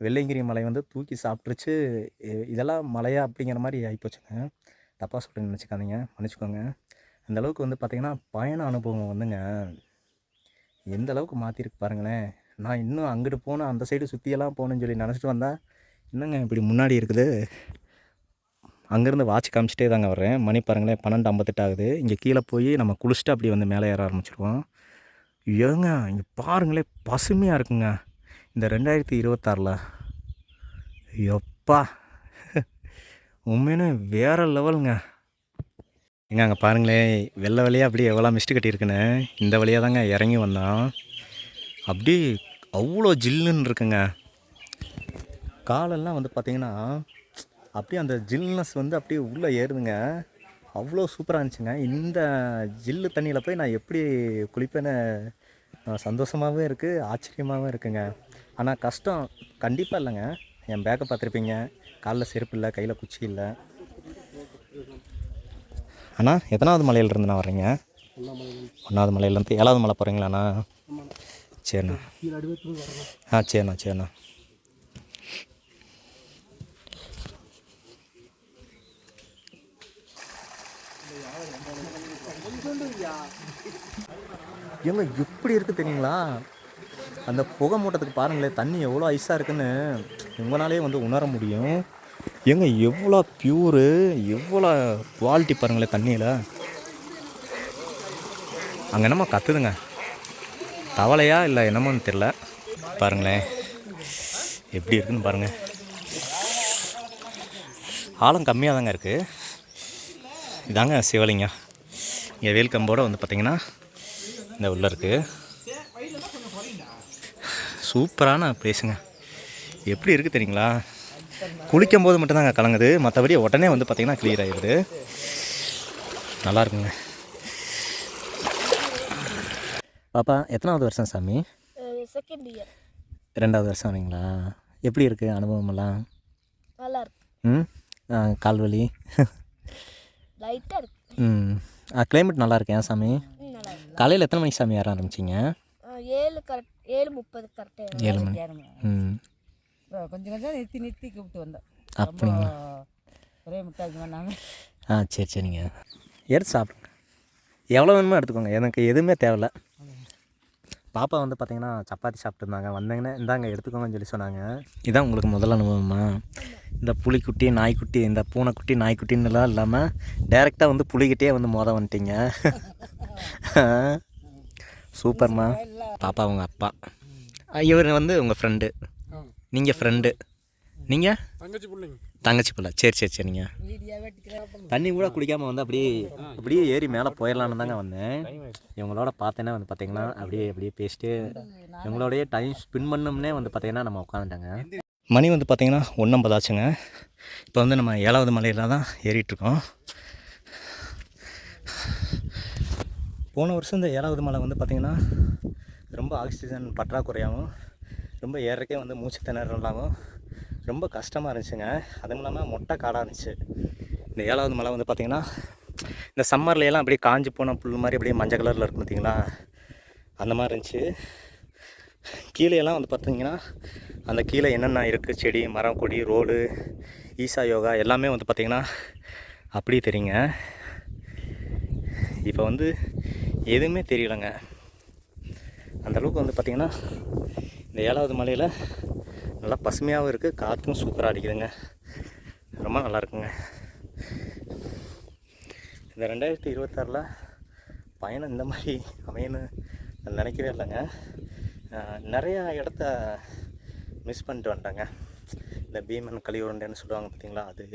வெள்ளையங்கிரி மலை வந்து தூக்கி சாப்பிட்ருச்சு. இதெல்லாம் மலையா அப்படிங்கிற மாதிரி ஆகிப்போச்சுங்க. தப்பாக சொல்கிறேன்னு நினச்சிக்காதீங்க, மன்னிச்சுக்கோங்க. அந்தளவுக்கு வந்து பார்த்திங்கன்னா பயண அனுபவம் வந்துங்க எந்த அளவுக்கு மாற்றிருக்கு பாருங்களேன். நான் இன்னும் அங்கிட்டு போனேன், அந்த சைடு சுற்றியெல்லாம் போகணுன்னு சொல்லி நினச்சிட்டு வந்தேன். என்னங்க இப்படி முன்னாடி இருக்குது. அங்கேருந்து வாட்ச் காமிச்சிட்டே தாங்க வர்றேன். மணி பாருங்களேன் 12:58 ஆகுது. இங்கே கீழே போய் நம்ம குளிச்சுட்டு அப்படி வந்து மேலே ஏற ஆரம்பிச்சிருவோம். ஏங்க இங்கே பாருங்களேன், பசுமையாக இருக்குங்க இந்த 2026. எப்பா உண்மையிலே வேறு லெவலுங்க. ஏங்க அங்கே பாருங்களேன், வெள்ளை வழியாக அப்படியே எவ்வளோ மிஸ்ட்டு கட்டியிருக்குன்னு. இந்த வழியாக தாங்க இறங்கி வந்தோம். அப்படியே அவ்வளோ ஜில்லுன்னு இருக்குங்க. காலெல்லாம் வந்து பார்த்திங்கன்னா அப்படியே அந்த ஜில்னஸ் வந்து அப்படியே உள்ளே ஏறுதுங்க. அவ்வளோ சூப்பராக இருந்துச்சுங்க. இந்த ஜில்லு தண்ணியில் போய் நான் எப்படி குளிப்பேன்னு சந்தோஷமாகவும் இருக்குது, ஆச்சரியமாகவும் இருக்குங்க. ஆனால் கஷ்டம் கண்டிப்பாக இல்லைங்க. என் பேக்கை பார்த்துருப்பீங்க, காலில் செருப்பு இல்லை, கையில் குச்சி இல்லை. அண்ணா எத்தனாவது மலையிலேருந்து நான் வர்றீங்க? 1வது மலையிலேருந்து 7வது மலை போகிறீங்களாண்ணா? சரிண்ணா. சரிண்ணா சரிண்ணா. ஏங்க எப்படி இருக்குது தெரியுங்களா? அந்த புகை மூட்டத்துக்கு பாருங்களேன், தண்ணி எவ்வளோ ஐஸாக இருக்குன்னு உங்களாலே வந்து உணர முடியும். ஏங்க எவ்வளோ ப்யூரு, எவ்வளோ குவாலிட்டி பாருங்களேன் தண்ணியில். அங்கே என்னமோ கத்துதுங்க, தவளையா இல்லை என்னமோன்னு தெரில. பாருங்களேன் எப்படி இருக்குன்னு பாருங்கள். ஆழம் கம்மியாக தாங்க இருக்குது. இதாங்க சிவலிங்கம். இங்கே வேல்கம்போடு வந்து பார்த்திங்கன்னா இந்த உள்ளே இருக்குது. சூப்பரான ப்ளேஸுங்க. எப்படி இருக்குது தெரியுங்களா? குளிக்கும் போது மட்டும்தாங்க கலங்குது, மற்றபடி உடனே வந்து பார்த்திங்கன்னா கிளியர் ஆகிடுது. நல்லாயிருக்குங்க. பாப்பா எத்தனாவது வருஷம் சாமி? Second year. 2வது வருஷம் வரீங்களா? எப்படி இருக்குது அனுபவமெல்லாம்? நல்லா இருக்கு. கால்வலி லைட்டாக இருக்கு. கிளைமேட் நல்லா இருக்கு. ஏன் சாமி நல்லா இருக்கு. காலையில் எத்தனை மணிக்கு சாமி ஏற ஆரம்பிச்சிங்க? 7:30 கரெக்டாக. 7 மணி. கொஞ்சம் கொஞ்சம் நிறுத்தி கூப்பிட்டு வந்தேன். அப்படிங்களா? ஒரே மிட்டாய்க்கு வேணாங்க. சரி சரிங்க. எடுத்து சாப்பிடுங்க, எவ்வளோ வேணுமோ எடுத்துக்கோங்க, எனக்கு எதுவுமே தேவையில்ல. பாப்பா வந்து பார்த்திங்கன்னா சப்பாத்தி சாப்பிட்டுருந்தாங்க. வந்தீங்கன்னா இந்தாங்க எடுத்துக்கோங்கன்னு சொல்லி சொன்னாங்க. இதான் உங்களுக்கு முதல் அனுபவமா? இந்த புலிக்குட்டி நாய்க்குட்டி, இந்த பூனைக்குட்டி நாய்க்குட்டின்னுலாம் இல்லாமல் டைரெக்டாக வந்து புலிக்கிட்டே வந்து வந்துட்டீங்க. சூப்பர்மா. பாப்பா உங்கள் அப்பா, இவர் வந்து உங்கள் ஃப்ரெண்டு, நீங்கள் ஃப்ரெண்டு, நீங்கள் தங்கச்சி பிள்ளை. சரி சரிங்க. தண்ணி கூட குடிக்காமல் வந்து அப்படியே ஏறி மேலே போயிடலான்னு தாங்க வந்தேன். இவங்களோட பார்த்தேன்னா வந்து பார்த்திங்கன்னா அப்படியே பேசிட்டு இவங்களோடைய டைம் ஸ்பெண்ட் பண்ணோம்னே வந்து பார்த்திங்கன்னா நம்ம உட்காந்துட்டாங்க. மணி வந்து பார்த்திங்கன்னா 1:50 ஆச்சுங்க. இப்போ வந்து நம்ம 7வது மலையில் தான் ஏறிட்டுருக்கோம். போன வருஷம் இந்த 7வது மலை வந்து பார்த்திங்கன்னா ரொம்ப ஆக்சிஜன் பற்றாக்குறையாகவும், ரொம்ப ஏறக்கே வந்து மூச்சு திணறலாகவும் ரொம்ப கஷ்டமாக இருந்துச்சுங்க. அதுவும் இல்லாமல் மொட்டை காடாக இருந்துச்சு. இந்த 7வது மலை வந்து பார்த்திங்கன்னா இந்த சம்மர்லையெல்லாம் அப்படியே காஞ்சி போன புல் மாதிரி அப்படியே மஞ்சள் கலரில் இருக்கும் பார்த்திங்களா, அந்த மாதிரி இருந்துச்சு. கீழேயெல்லாம் வந்து பார்த்திங்கன்னா அந்த கீழே என்னென்ன இருக்குது, செடி மரம் கொடி ரோடு ஈசா யோகா எல்லாமே வந்து பார்த்திங்கன்னா அப்படியே தெரியுங்க. இப்போ வந்து எதுவுமே தெரியலைங்க. அந்தளவுக்கு வந்து பார்த்திங்கன்னா இந்த 7வது மலையில் நல்லா பசுமையாகவும் இருக்குது, காற்றும் சூப்பராக அடிக்குதுங்க. ரொம்ப நல்லாயிருக்குங்க. இந்த 2026 பயணம் இந்த மாதிரி அமையன்னு நினைக்கவே இல்லைங்க. நிறையா இடத்த மிஸ் பண்ணிட்டு வந்துட்டாங்க. இந்த பீமன் கலியுருண்டைன்னு சொல்லுவாங்க பார்த்திங்களா, அது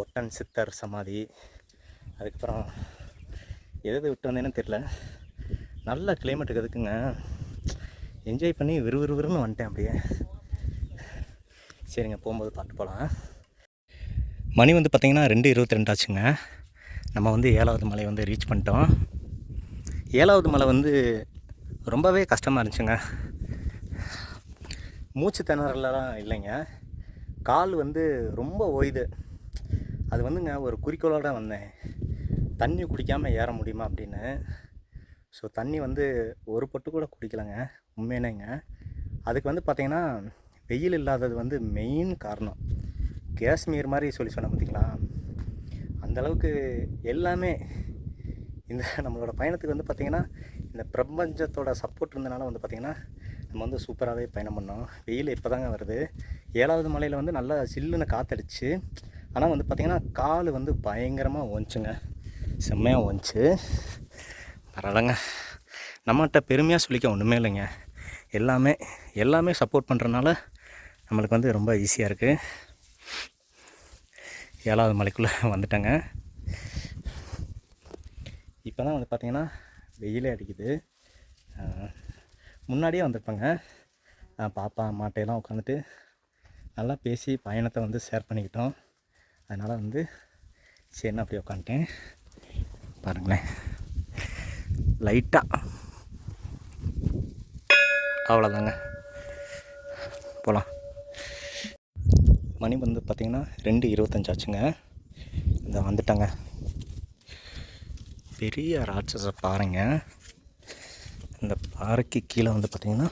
ஒட்டன் சித்தர் சமாதி, அதுக்கப்புறம் எது விட்டு வந்தேன்னு தெரில. நல்ல கிளைமேட்டுக்கு எதுக்குங்க, என்ஜாய் பண்ணி விறுவிறுன்னு வந்துட்டேன் அப்படியே. சரிங்க, போகும்போது பார்த்து போகலாம். மணி வந்து பார்த்திங்கன்னா 2:22 ஆச்சுங்க. நம்ம வந்து 7வது மலை வந்து ரீச் பண்ணிட்டோம். 7வது மலை வந்து ரொம்பவே கஷ்டமாக இருந்துச்சுங்க. மூச்சு திணறலாம் இல்லைங்க, கால் வந்து ரொம்ப ஓய்து. அது வந்துங்க ஒரு குறிக்கோளோடு வந்தேன், தண்ணி குடிக்காமல் ஏற முடியுமா அப்படின்னு. ஸோ தண்ணி வந்து ஒரு பொட்டு கூட குடிக்கலைங்க உண்மையினேங்க. அதுக்கு வந்து பார்த்திங்கன்னா வெயில் இல்லாதது வந்து மெயின் காரணம். காஷ்மீர் மாதிரி சொன்னேன் பார்த்திங்களா, அந்தளவுக்கு எல்லாமே இந்த நம்மளோட பயணத்துக்கு வந்து பார்த்திங்கன்னா இந்த பிரபஞ்சத்தோட சப்போர்ட் இருந்தனால வந்து பார்த்திங்கன்னா நம்ம வந்து சூப்பராகவே பயணம் பண்ணோம். வெயில் இப்போ தாங்க வருது. 7வது மலையில் வந்து நல்லா சில்லுன்னு காற்றடிச்சு, ஆனால் வந்து பார்த்திங்கன்னா கால் வந்து பயங்கரமாக ஓஞ்சுங்க, செம்மையாக ஓஞ்சி. பரவாயில்லைங்க, நம்மகிட்ட பெருமையாக சொல்லிக்க ஒன்றுமே இல்லைங்க. எல்லாமே சப்போர்ட் பண்ணுறனால நம்மளுக்கு வந்து ரொம்ப ஈஸியாக இருக்குது. 7வது மலைக்குள்ளே வந்துட்டேங்க. இப்போ தான் வந்து பார்த்திங்கன்னா வெயிலே அடிக்குது. முன்னாடியே வந்திருப்பேங்க, பாப்பா அம்மாட்டையெல்லாம் உட்காந்துட்டு நல்லா பேசி பயணத்தை வந்து ஷேர் பண்ணிக்கிட்டோம். அதனால் வந்து சரின்னு அப்படியே உட்காந்துட்டேன். பாருங்களேன், லைட்டாக அவ்வளோதாங்க, போகலாம். மணி வந்து பார்த்திங்கன்னா 2:25 ஆச்சுங்க. இந்த வந்துட்டாங்க. பெரிய ராட்சச பாறைங்க. இந்த பாறைக்கு கீழே வந்து பார்த்திங்கன்னா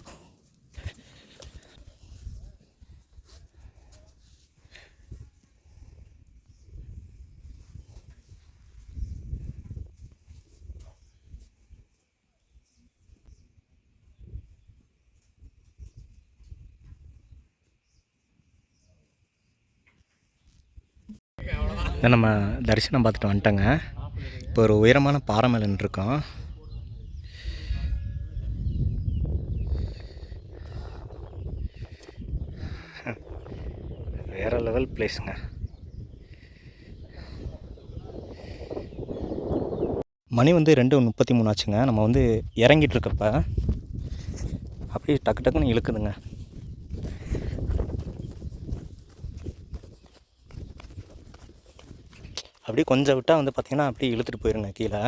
நம்ம தரிசனம் பார்த்துட்டு வந்துட்டோங்க. இப்போ ஒரு உயரமான பாறை மேலே நின்றுருக்கோம். வேறு லெவல் பிளேஸுங்க. மணி வந்து 2:33 ஆச்சுங்க. நம்ம வந்து இறங்கிட்டு இருக்கப்ப அப்படியே டக்கு டக்குன்னு இழுக்குதுங்க. அப்படியே கொஞ்சம் விட்டால் வந்து பார்த்திங்கன்னா அப்படியே இழுத்துட்டு போயிருங்க கீழே.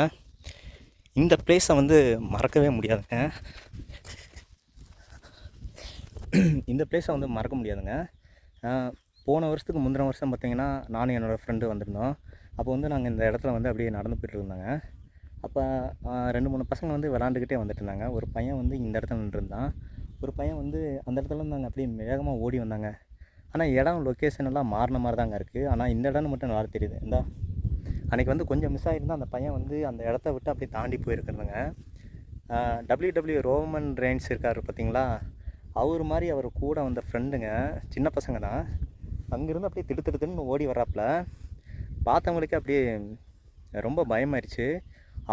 இந்த பிளேஸை வந்து மறக்கவே முடியாதுங்க. இந்த பிளேஸை வந்து மறக்க முடியாதுங்க. போன வருஷத்துக்கு முந்தின வருஷம் பார்த்திங்கன்னா நானும் என்னோடய ஃப்ரெண்டு வந்திருந்தோம். அப்போ வந்து நாங்கள் இந்த இடத்துல வந்து அப்படியே நடந்து போய்ட்டு இருந்தாங்க. அப்போ 2-3 பசங்க வந்து விளாண்டுக்கிட்டே வந்துட்டு இருந்தாங்க. ஒரு பையன் வந்து இந்த இடத்துல நின்றுருந்தான், ஒரு பையன் வந்து அந்த இடத்துல இருந்தாங்க அப்படியே வேகமாக ஓடி வந்தாங்க. ஆனால் இடம் லொக்கேஷன் எல்லாம் மாறின மாதிரி தாங்க இருக்குது. ஆனால் இந்த இடம்னு மட்டும் நல்லா தெரியுது. இந்த அன்றைக்கி வந்து கொஞ்சம் மிஸ் ஆகிருந்தால் அந்த பையன் வந்து அந்த இடத்த விட்டு அப்படியே தாண்டி போயிருக்கிறதுங்க. WW ரோமன் ரெயின்ஸ் இருக்கார் பார்த்திங்களா, அவர் மாதிரி அவர் கூட வந்த ஃப்ரெண்டுங்க, சின்ன பசங்க தான். அங்கேருந்து அப்படியே திடுத்துன்னு ஓடி வர்றாப்புல பார்த்தவங்களுக்கு அப்படியே ரொம்ப பயமாயிடுச்சு.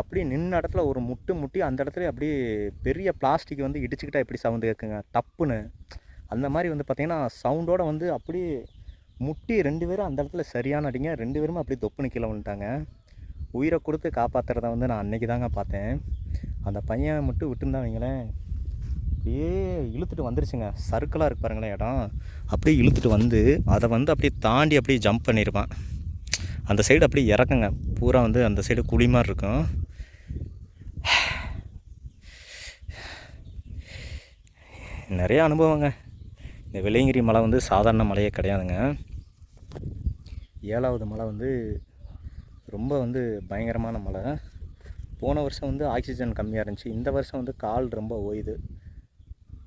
அப்படியே நின்ன இடத்துல ஒரு முட்டி அந்த இடத்துல அப்படியே பெரிய பிளாஸ்டிக் வந்து இடிச்சுக்கிட்டா எப்படி சவுண்டு கேட்குங்க டப்புன்னு, அந்த மாதிரி வந்து பார்த்திங்கன்னா சவுண்டோடு வந்து அப்படியே முட்டி 2 பேரும் அந்த இடத்துல சரியான அடிங்க. 2 பேரும் அப்படியே தொப்புன்னு கீழே வந்துட்டாங்க. உயிரை கொடுத்து காப்பாற்றுறத வந்து நான் அன்றைக்கி தாங்க பார்த்தேன். அந்த பையன் மட்டும் விட்டுருந்தா வைங்களேன், அப்படியே இழுத்துட்டு வந்துருச்சுங்க. சர்க்கிளாக இருக்கு பாருங்களேன் இடம், அப்படியே இழுத்துட்டு வந்து அதை வந்து அப்படியே தாண்டி அப்படியே ஜம்ப் பண்ணியிருப்பான். அந்த சைடு அப்படியே இறக்குங்க, பூரா வந்து அந்த சைடு குழி மாதிரி இருக்கும். நிறைய அனுபவங்க. இந்த வெள்ளையங்கிரி மலை வந்து சாதாரண மலையே கிடையாதுங்க. 7வது மலை வந்து ரொம்ப வந்து பயங்கரமான மலை. போன வருஷம் வந்து ஆக்சிஜன் கம்மியாக இருந்துச்சு, இந்த வருஷம் வந்து கால் ரொம்ப ஓயுது.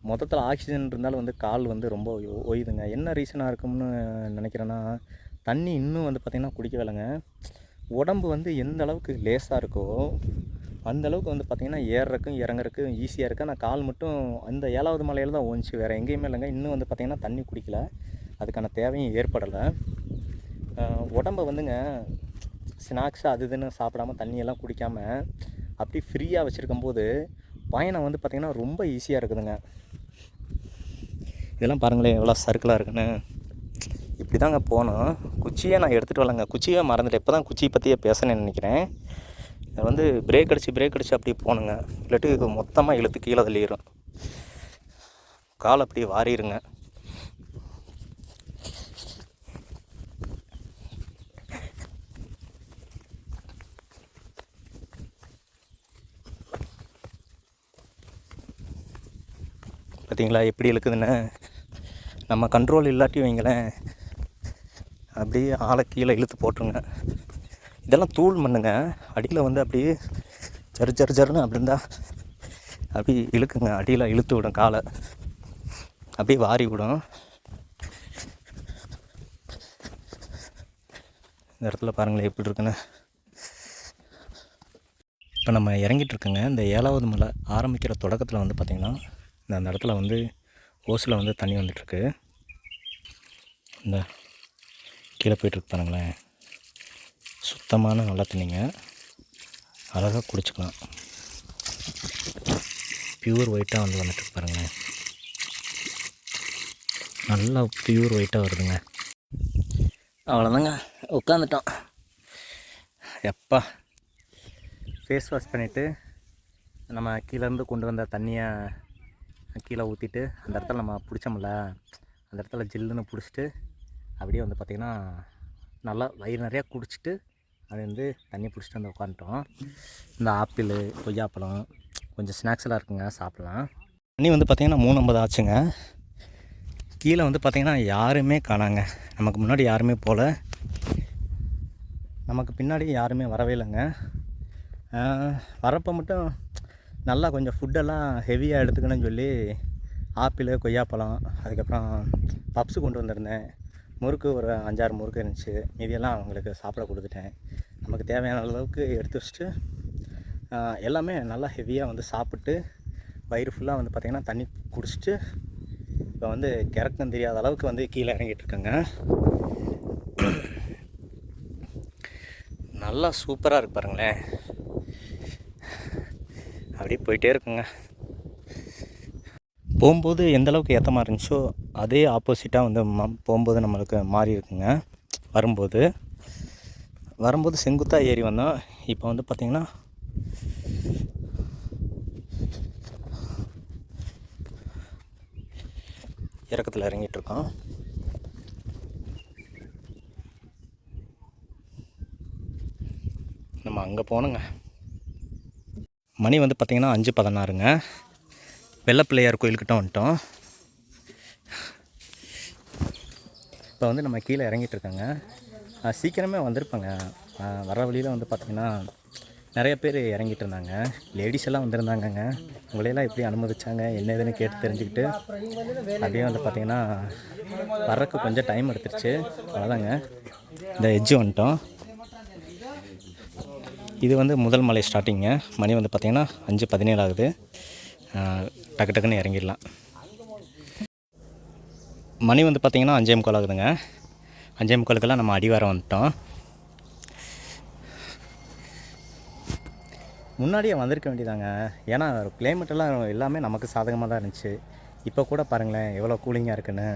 மொத்தத்தில் ஆக்சிஜன் இருந்தாலும் வந்து கால் வந்து ரொம்ப ஓயுதுங்க. என்ன ரீசனாக இருக்கும்னு நினைக்கிறேன்னா, தண்ணி இன்னும் வந்து பார்த்திங்கன்னா குடிக்கவில்லைங்க. உடம்பு வந்து எந்த அளவுக்கு லேசாக இருக்கோ அந்தளவுக்கு வந்து பார்த்திங்கன்னா ஏறுறக்கும் இறங்குறக்கும் ஈஸியாக இருக்குது. ஆனால் கால் மட்டும் அந்த 7வது மலையில் தான் ஓஞ்சி, வேறு எங்கேயுமே இல்லைங்க. இன்னும் வந்து பார்த்திங்கன்னா தண்ணி குடிக்கல, அதுக்கான தேவையும் ஏற்படலை. உடம்பை வந்துங்க ஸ்நாக்ஸ் அது இதுன்னு சாப்பிடாமல் தண்ணியெல்லாம் குடிக்காமல் அப்படி ஃப்ரீயாக வச்சுருக்கும்போது பயணம் வந்து பார்த்திங்கன்னா ரொம்ப ஈஸியாக இருக்குதுங்க. இதெல்லாம் பாருங்களேன் எவ்வளோ சர்க்கிளாக இருக்குன்னு. இப்படி தாங்க போனோம். குச்சியை நான் எடுத்துகிட்டு வரலங்க, குச்சியே மறந்துட்டேன். இப்போ தான் குச்சியை பற்றியே பேசணுன்னு நினைக்கிறேன். வந்து பிரேக் அடித்து அப்படியே போகணுங்க, இல்லாட்டி மொத்தமாக இழுத்து கீழே தள்ளிடும், கால் அப்படியே வாரிடுங்க. பார்த்தீங்களா எப்படி இழுக்குதுன்னு. நம்ம கண்ட்ரோல் இல்லாட்டி வைங்களேன் அப்படியே ஆளை கீழே இழுத்து போட்டுருங்க. இதெல்லாம் தூள் மண்ணுங்க. அடியில் வந்து அப்படியே ஜரு ஜரு ஜருன்னு அப்படி இருந்தால் அப்படியே இழுக்குங்க. அடியில் இழுத்து விடும், காலை அப்படியே வாரி விடும். இந்த இடத்துல பாருங்களேன் எப்படி இருக்குன்னு. இப்போ நம்ம இறங்கிட்டுருக்கோங்க. இந்த 7வது மலை ஆரம்பிக்கிற தொடக்கத்தில் வந்து பார்த்திங்கன்னா அந்த இடத்துல வந்து ஓஸில் வந்து தண்ணி வந்துட்டுருக்கு. இந்த கீழே போய்ட்டுருக்கு பாருங்களேன். சுத்தமான நல்ல தண்ணிங்க, அழகாக குடிச்சிக்கலாம். பியூர் ஒயிட்டாக வந்து வந்துட்டுருக்கு பாருங்களேன். நல்லா பியூர் ஒயிட்டாக வருதுங்க. அவ்வளோதாங்க, உட்காந்துட்டோம். எப்பா ஃபேஸ் வாஷ் பண்ணிவிட்டு நம்ம கீழேருந்து கொண்டு வந்த தண்ணியை கீழே ஊற்றிட்டு அந்த இடத்துல நம்ம பிடிச்சோம்ல, அந்த இடத்துல ஜில்லுன்னு பிடிச்சிட்டு அப்படியே வந்து பார்த்திங்கன்னா நல்லா வயிறு நிறையா குடிச்சிட்டு அது வந்து தண்ணி பிடிச்சிட்டு வந்து உட்காந்துட்டோம். இந்த ஆப்பிள், கொய்யாப்பழம், கொஞ்சம் ஸ்நாக்ஸ்லாம் இருக்குங்க, சாப்பிட்லாம். தண்ணி வந்து பார்த்திங்கன்னா 3:50 ஆச்சுங்க. கீழே வந்து பார்த்திங்கன்னா யாருமே காணாங்க. நமக்கு முன்னாடி யாருமே போகல, நமக்கு பின்னாடி யாருமே வரவே இல்லைங்க. வரப்போ மட்டும் நல்லா கொஞ்சம் ஃபுட்டெல்லாம் ஹெவியாக எடுத்துக்கணும்னு சொல்லி ஆப்பிள், கொய்யாப்பழம், அதுக்கப்புறம் பப்ஸு கொண்டு வந்திருந்தேன். முறுக்கு ஒரு 5-6 முறுக்கு இருந்துச்சு. மீதியெல்லாம் அவங்களுக்கு சாப்பிட கொடுத்துட்டேன். நமக்கு தேவையான அளவுக்கு எடுத்து வச்சுட்டு எல்லாமே நல்லா ஹெவியாக வந்து சாப்பிட்டு வயிறு ஃபுல்லாக வந்து பார்த்திங்கன்னா தண்ணி குடிச்சிட்டு இப்போ வந்து கிறக்கம் தெரியாத அளவுக்கு வந்து கீழே இறங்கிட்டுருக்கேங்க. நல்லா சூப்பராக இருக்கு பாருங்களேன். அப்படியே போயிட்டே இருக்குங்க. போகும்போது எந்த அளவுக்கு ஏற்றமாக இருந்துச்சோ அதே ஆப்போசிட்டாக வந்து போகும்போது நம்மளுக்கு மாறி இருக்குங்க. வரும்போது செங்குத்தாக ஏறி வந்தோம். இப்போ வந்து பார்த்திங்கன்னா இறக்கத்தில் இறங்கிட்டுருக்கோம். நம்ம அங்கே போனோங்க. மணி வந்து பார்த்திங்கன்னா 5:16ங்க. வெள்ளப்பிள்ளையார் கோயில்கிட்ட வந்துட்டோம். இப்போ வந்து நம்ம கீழே இறங்கிட்டுருக்கோங்க. சீக்கிரமே வந்திருப்பாங்க. வர வழியில் வந்து பார்த்திங்கன்னா நிறைய பேர் இறங்கிட்டு இருந்தாங்க. லேடிஸ் எல்லாம் வந்திருந்தாங்கங்க. உங்களையெல்லாம் எப்படி அனுமதிச்சாங்க என்ன ஏதுன்னு கேட்டு தெரிஞ்சுக்கிட்டு அப்படியே வந்து பார்த்திங்கன்னா வர்றதுக்கு கொஞ்சம் டைம் எடுத்துருச்சு. அவ்வளோதாங்க, இந்த எட்ஜு வந்துட்டோம். இது வந்து முதல் மலை ஸ்டார்டிங்க. மணி வந்து பார்த்திங்கன்னா 5:17 ஆகுது. டக்கு டக்குன்னு இறங்கிடலாம். மணி வந்து பார்த்திங்கன்னா 5:45 ஆகுதுங்க. 5:45 நம்ம அடிவாரம் வந்துட்டோம். முன்னாடியே வந்திருக்க வேண்டியதாங்க. ஏன்னா கிளைமேட்டெல்லாம் எல்லாமே நமக்கு சாதகமாக தான் இருந்துச்சு. இப்போ கூட பாருங்களேன் எவ்வளோ கூலிங்காக இருக்குன்னு.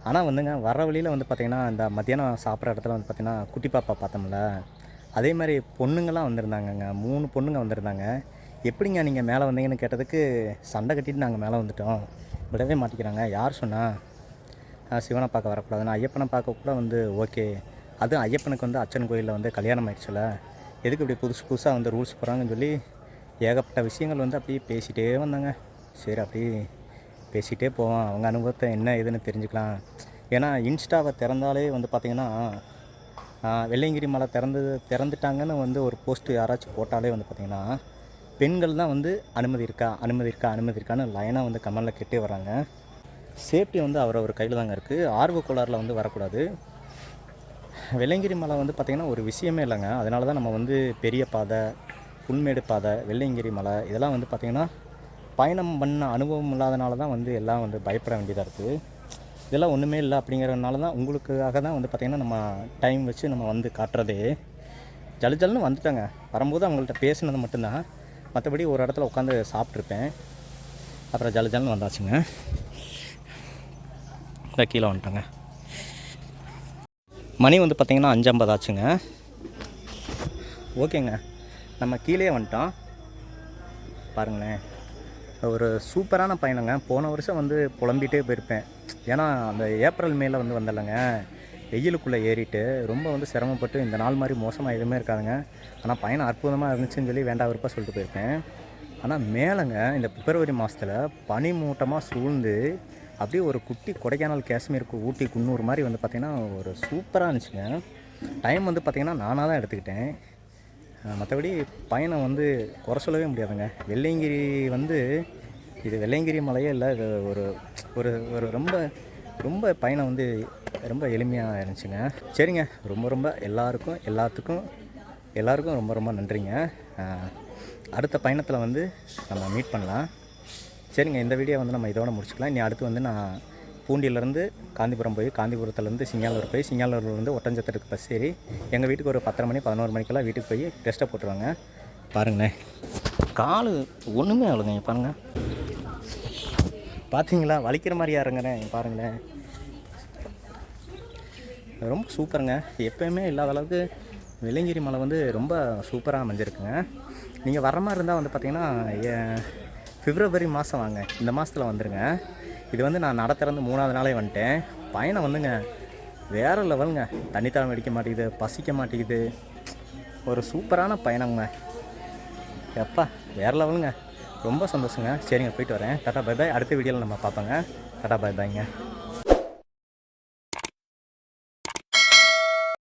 ஆனால் வந்துங்க வர வழியில் வந்து பார்த்திங்கன்னா இந்த மத்தியானம் சாப்பிட்ற இடத்துல வந்து பார்த்திங்கன்னா குட்டி பாப்பா பார்த்தோம்ல, அதே மாதிரி பொண்ணுங்கள்லாம் வந்திருந்தாங்கங்க. 3 பொண்ணுங்க வந்திருந்தாங்க. எப்படிங்க நீங்கள் மேலே வந்தீங்கன்னு கேட்டதுக்கு சண்டை கட்டிட்டு நாங்கள் மேலே வந்துட்டோம், விடவே மாட்டேங்கிறாங்க. யார் சொன்னால் சிவனை பார்க்க வரக்கூடாதுன்னு, ஐயப்பனை பார்க்க கூட வந்து ஓகே. அதுவும் ஐயப்பனுக்கு வந்து அச்சன் கோயிலில் வந்து கல்யாணம் ஆயிடுச்சுல, எதுக்கு இப்படி புதுசாக வந்து ரூல்ஸ் போகிறாங்கன்னு சொல்லி ஏகப்பட்ட விஷயங்கள் வந்து அப்படியே பேசிகிட்டே வந்தாங்க. சரி அப்படியே பேசிகிட்டே போவோம், அவங்க அனுபவத்தை என்ன ஏதுன்னு தெரிஞ்சுக்கலாம். ஏன்னா இன்ஸ்டாவை திறந்தாலே வந்து பார்த்திங்கன்னா வெள்ளையங்கிரி மலை திறந்துட்டாங்கன்னு வந்து ஒரு போஸ்ட்டு யாராச்சும் போட்டாலே வந்து பார்த்திங்கன்னா பெண்கள் தான் வந்து அனுமதி இருக்கான்னு லைனாக வந்து கமெண்டில் கேட்டே வராங்க. சேஃப்டி வந்து அவரவர் கையில் தாங்க இருக்குது. ஆர்வ கோளாறில் வந்து வரக்கூடாது. வெள்ளையங்கிரி மலை வந்து பார்த்திங்கன்னா ஒரு விஷயமே இல்லைங்க. அதனால தான் நம்ம வந்து பெரிய பாதை, புல்மேடு பாதை, வெள்ளையங்கிரி மலை இதெல்லாம் வந்து பார்த்திங்கன்னா பயணம் பண்ண அனுபவம் இல்லாதனால தான் வந்து எல்லாம் வந்து பயப்பட வேண்டியதாக இருக்குது. இதெல்லாம் ஒன்றுமே இல்லை அப்படிங்கிறதுனால தான் உங்களுக்காக தான் வந்து பார்த்திங்கன்னா நம்ம டைம் வச்சு நம்ம வந்து காட்டுறதே. ஜல்லுன்னு வந்துட்டாங்க. வரும்போது அவங்கள்ட்ட பேசுனது மட்டும்தான், மற்றபடி ஒரு இடத்துல உட்காந்து சாப்பிட்ருப்பேன். அப்புறம் ஜல்லுன்னு வந்தாச்சுங்க. இந்த கீழே வந்துட்டோங்க. மணி வந்து பார்த்திங்கன்னா 5:50 ஆச்சுங்க. ஓகேங்க, நம்ம கீழே வந்துட்டோம். பாருங்களேன், ஒரு சூப்பரான பயணங்க. போன வருஷம் வந்து புலம்பிகிட்டே போயிருப்பேன். ஏன்னா அந்த ஏப்ரல் மேல வந்து வந்தலைங்க, வெயிலுக்குள்ளே ஏறிட்டு ரொம்ப வந்து சிரமப்பட்டு இந்த நாள் மாதிரி மோசமாக எதுவுமே இருக்காதுங்க. ஆனால் பயணம் அற்புதமாக இருந்துச்சுன்னு சொல்லி வேண்டாம் விருப்பம் சொல்லிட்டு போயிருப்பேன். ஆனால் மேலேங்க இந்த பிப்ரவரி மாதத்தில் பனி மூட்டமாக சூழ்ந்து அப்படியே ஒரு குட்டி கொடைக்கானல், காஷ்மீருக்கு, ஊட்டி, குன்னூர் மாதிரி வந்து பார்த்திங்கன்னா ஒரு சூப்பராக இருந்துச்சுங்க. டைம் வந்து பார்த்திங்கன்னா நானாக தான் எடுத்துக்கிட்டேன். மற்றபடி பயணம் வந்து குறை சொல்லவே முடியாதுங்க. வெள்ளையங்கிரி வந்து இது வெள்ளையங்கிரி மலையே இல்லை, இது ஒரு ஒரு ஒரு ரொம்ப ரொம்ப பயணம் வந்து ரொம்ப எளிமையாக இருந்துச்சுங்க. சரிங்க, ரொம்ப எல்லாத்துக்கும் ரொம்ப நன்றிங்க. அடுத்த பயணத்தில் வந்து நம்ம மீட் பண்ணலாம். சரிங்க, இந்த வீடியோ வந்து நம்ம இதோட முடிச்சுக்கலாம். இனி அடுத்து வந்து நான் பூண்டியிலேருந்து காந்திபுரம் போய், காந்திபுரத்துலேருந்து சிங்காலூர் போய், சிங்காலூர்லேருந்து ஒட்டஞ்சத்திரத்துக்கு பஸ் ஏறி எங்கள் வீட்டுக்கு ஒரு 10:30 மணி 11 மணிக்கெல்லாம் வீட்டுக்கு போய் டெஸ்ட்டை போட்டுருவாங்க. பாருங்களேன், கால் ஒன்றுமே ஆகலைங்க. பாருங்கள், பார்த்தீங்களா, வலிக்கிற மாதிரியா இருங்கிறேன். பாருங்களேன், ரொம்ப சூப்பருங்க. எப்போயுமே இல்லாத அளவுக்கு வெள்ளையங்கிரி மலை வந்து ரொம்ப சூப்பராக அமைஞ்சிருக்குங்க. நீங்கள் வர மாதிரி இருந்தால் வந்து பார்த்திங்கன்னா பிப்ரவரி மாதம் வாங்க, இந்த மாதத்தில் வந்துடுங்க. இது வந்து நான் நட திறந்து 3ஆவது நாளே வந்துட்டேன். பயணம் வந்துங்க வேறு லெவலுங்க. தண்ணி தாகம் அடிக்க மாட்டேங்குது, பசிக்க மாட்டேங்குது, ஒரு சூப்பரான பயணங்க. எப்பா வேறு லெவலுங்க, ரொம்ப சந்தோஷங்க. சரிங்க, போயிட்டு வரேன். Tata bye bye. அடுத்த வீடியோவில் நம்ம பார்ப்போங்க. டாட்டா பை பாய்ங்க.